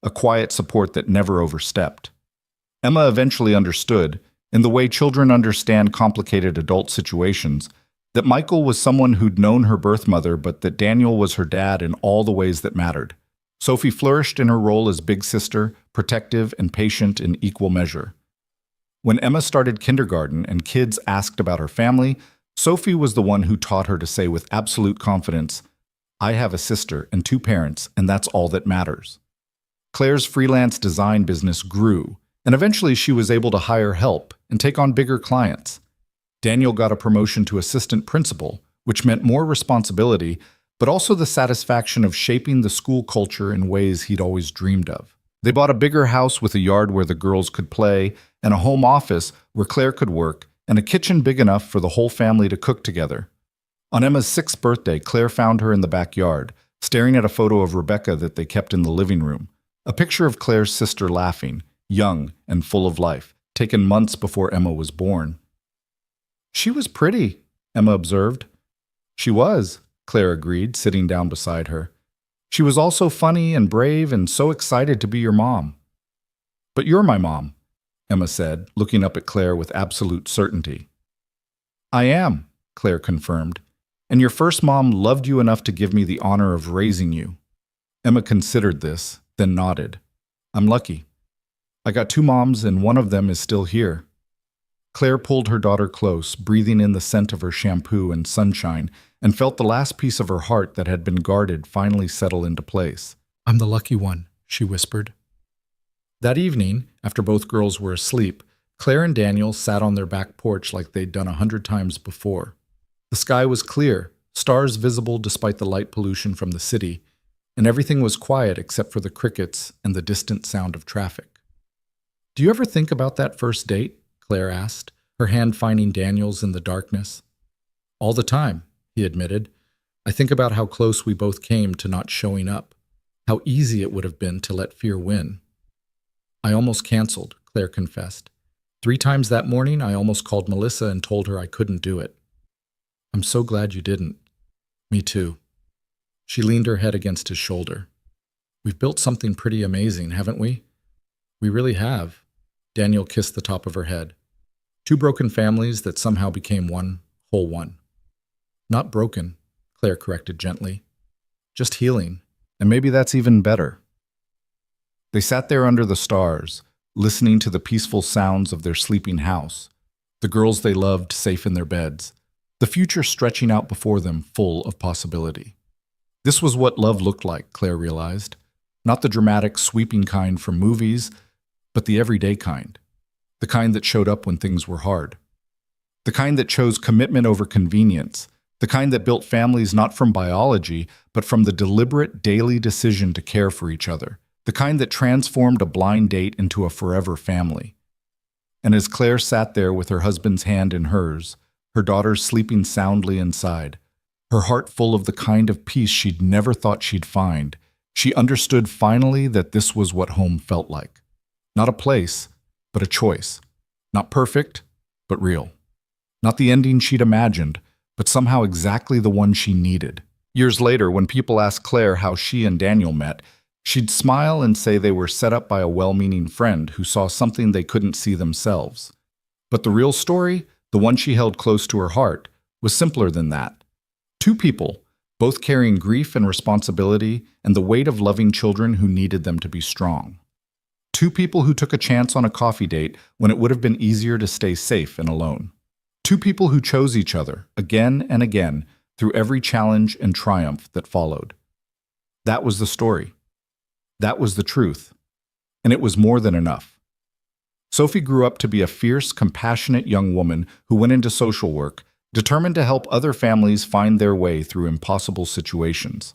a quiet support that never overstepped. Emma eventually understood, in the way children understand complicated adult situations, that Michael was someone who'd known her birth mother, but that Daniel was her dad in all the ways that mattered. Sophie flourished in her role as big sister, protective and patient in equal measure. When Emma started kindergarten and kids asked about her family, Sophie was the one who taught her to say with absolute confidence, "I have a sister and 2 parents, and that's all that matters." Claire's freelance design business grew, and eventually she was able to hire help and take on bigger clients. Daniel got a promotion to assistant principal, which meant more responsibility, but also the satisfaction of shaping the school culture in ways he'd always dreamed of. They bought a bigger house with a yard where the girls could play, and a home office where Claire could work, and a kitchen big enough for the whole family to cook together. On Emma's 6th birthday, Claire found her in the backyard, staring at a photo of Rebecca that they kept in the living room, a picture of Claire's sister laughing, young and full of life, taken months before Emma was born. "She was pretty," Emma observed. "She was," Claire agreed, sitting down beside her. "She was also funny and brave and so excited to be your mom." "But you're my mom," Emma said, looking up at Claire with absolute certainty. "I am," Claire confirmed, "and your first mom loved you enough to give me the honor of raising you." Emma considered this, then nodded. "I'm lucky. I got 2 moms and one of them is still here." Claire pulled her daughter close, breathing in the scent of her shampoo and sunshine, and felt the last piece of her heart that had been guarded finally settle into place. "I'm the lucky one," she whispered. That evening, after both girls were asleep, Claire and Daniel sat on their back porch like they'd done 100 times before. The sky was clear, stars visible despite the light pollution from the city, and everything was quiet except for the crickets and the distant sound of traffic. "Do you ever think about that first date?" Claire asked, her hand finding Daniel's in the darkness. "All the time," he admitted. "I think about how close we both came to not showing up, how easy it would have been to let fear win." "I almost canceled," Claire confessed. 3 times that morning, I almost called Melissa and told her I couldn't do it." "I'm so glad you didn't." "Me too." She leaned her head against his shoulder. "We've built something pretty amazing, haven't we?" "We really have." Daniel kissed the top of her head. 2 broken families that somehow became one whole one. "Not broken," Claire corrected gently. "Just healing. And maybe that's even better." They sat there under the stars, listening to the peaceful sounds of their sleeping house, the girls they loved safe in their beds, the future stretching out before them full of possibility. This was what love looked like, Claire realized. Not the dramatic, sweeping kind from movies, but the everyday kind. The kind that showed up when things were hard. The kind that chose commitment over convenience. The kind that built families not from biology, but from the deliberate daily decision to care for each other. The kind that transformed a blind date into a forever family. And as Claire sat there with her husband's hand in hers, her daughter sleeping soundly inside, her heart full of the kind of peace she'd never thought she'd find, she understood finally that this was what home felt like. Not a place, but a choice. Not perfect, but real. Not the ending she'd imagined, but somehow exactly the one she needed. Years later, when people asked Claire how she and Daniel met, she'd smile and say they were set up by a well-meaning friend who saw something they couldn't see themselves. But the real story, the one she held close to her heart, was simpler than that. 2 people, both carrying grief and responsibility and the weight of loving children who needed them to be strong. 2 people who took a chance on a coffee date when it would have been easier to stay safe and alone. 2 people who chose each other, again and again, through every challenge and triumph that followed. That was the story. That was the truth. And it was more than enough. Sophie grew up to be a fierce, compassionate young woman who went into social work, determined to help other families find their way through impossible situations.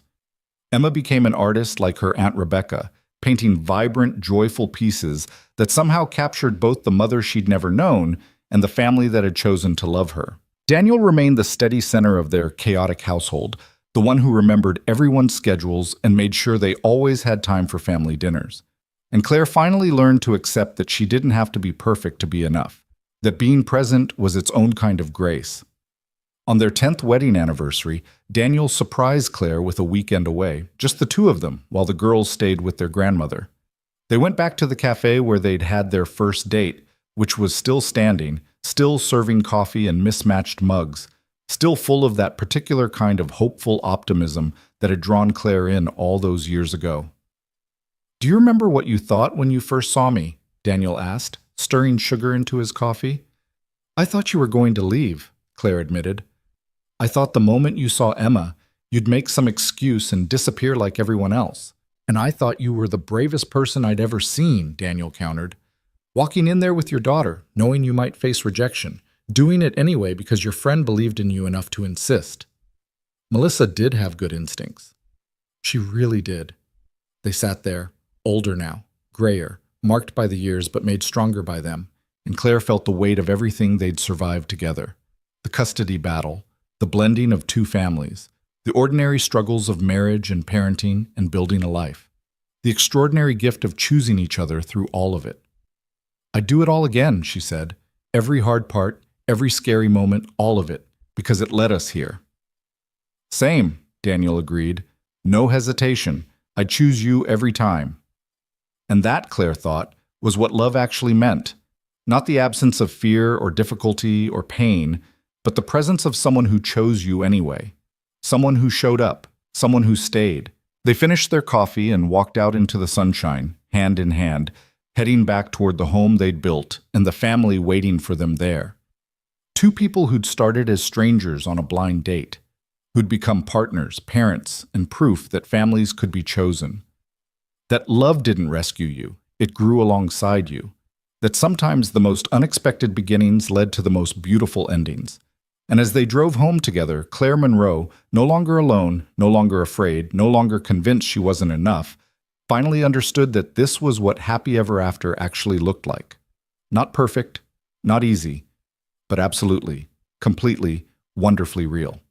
Emma became an artist like her Aunt Rebecca, painting vibrant, joyful pieces that somehow captured both the mother she'd never known and the family that had chosen to love her. Daniel remained the steady center of their chaotic household, the one who remembered everyone's schedules and made sure they always had time for family dinners. And Claire finally learned to accept that she didn't have to be perfect to be enough, that being present was its own kind of grace. On their 10th wedding anniversary, Daniel surprised Claire with a weekend away, just the 2 of them, while the girls stayed with their grandmother. They went back to the cafe where they'd had their first date, which was still standing, still serving coffee in mismatched mugs, still full of that particular kind of hopeful optimism that had drawn Claire in all those years ago. "Do you remember what you thought when you first saw me?" Daniel asked, stirring sugar into his coffee. "I thought you were going to leave," Claire admitted. "I thought the moment you saw Emma, you'd make some excuse and disappear like everyone else. And I thought you were the bravest person I'd ever seen," Daniel countered. "Walking in there with your daughter, knowing you might face rejection, doing it anyway because your friend believed in you enough to insist." Melissa did have good instincts. She really did. They sat there, older now, grayer, marked by the years but made stronger by them, and Claire felt the weight of everything they'd survived together. The custody battle, the blending of 2 families, the ordinary struggles of marriage and parenting and building a life, the extraordinary gift of choosing each other through all of it. "I'd do it all again," she said. "Every hard part, every scary moment, all of it, because it led us here." "Same," Daniel agreed. "No hesitation. I'd choose you every time." And that, Claire thought, was what love actually meant. Not the absence of fear or difficulty or pain, but the presence of someone who chose you anyway. Someone who showed up, someone who stayed. They finished their coffee and walked out into the sunshine, hand in hand, heading back toward the home they'd built and the family waiting for them there. 2 people who'd started as strangers on a blind date, who'd become partners, parents, and proof that families could be chosen. That love didn't rescue you, it grew alongside you. That sometimes the most unexpected beginnings led to the most beautiful endings. And as they drove home together, Claire Monroe, no longer alone, no longer afraid, no longer convinced she wasn't enough, finally understood that this was what happy ever after actually looked like. Not perfect, not easy, but absolutely, completely, wonderfully real.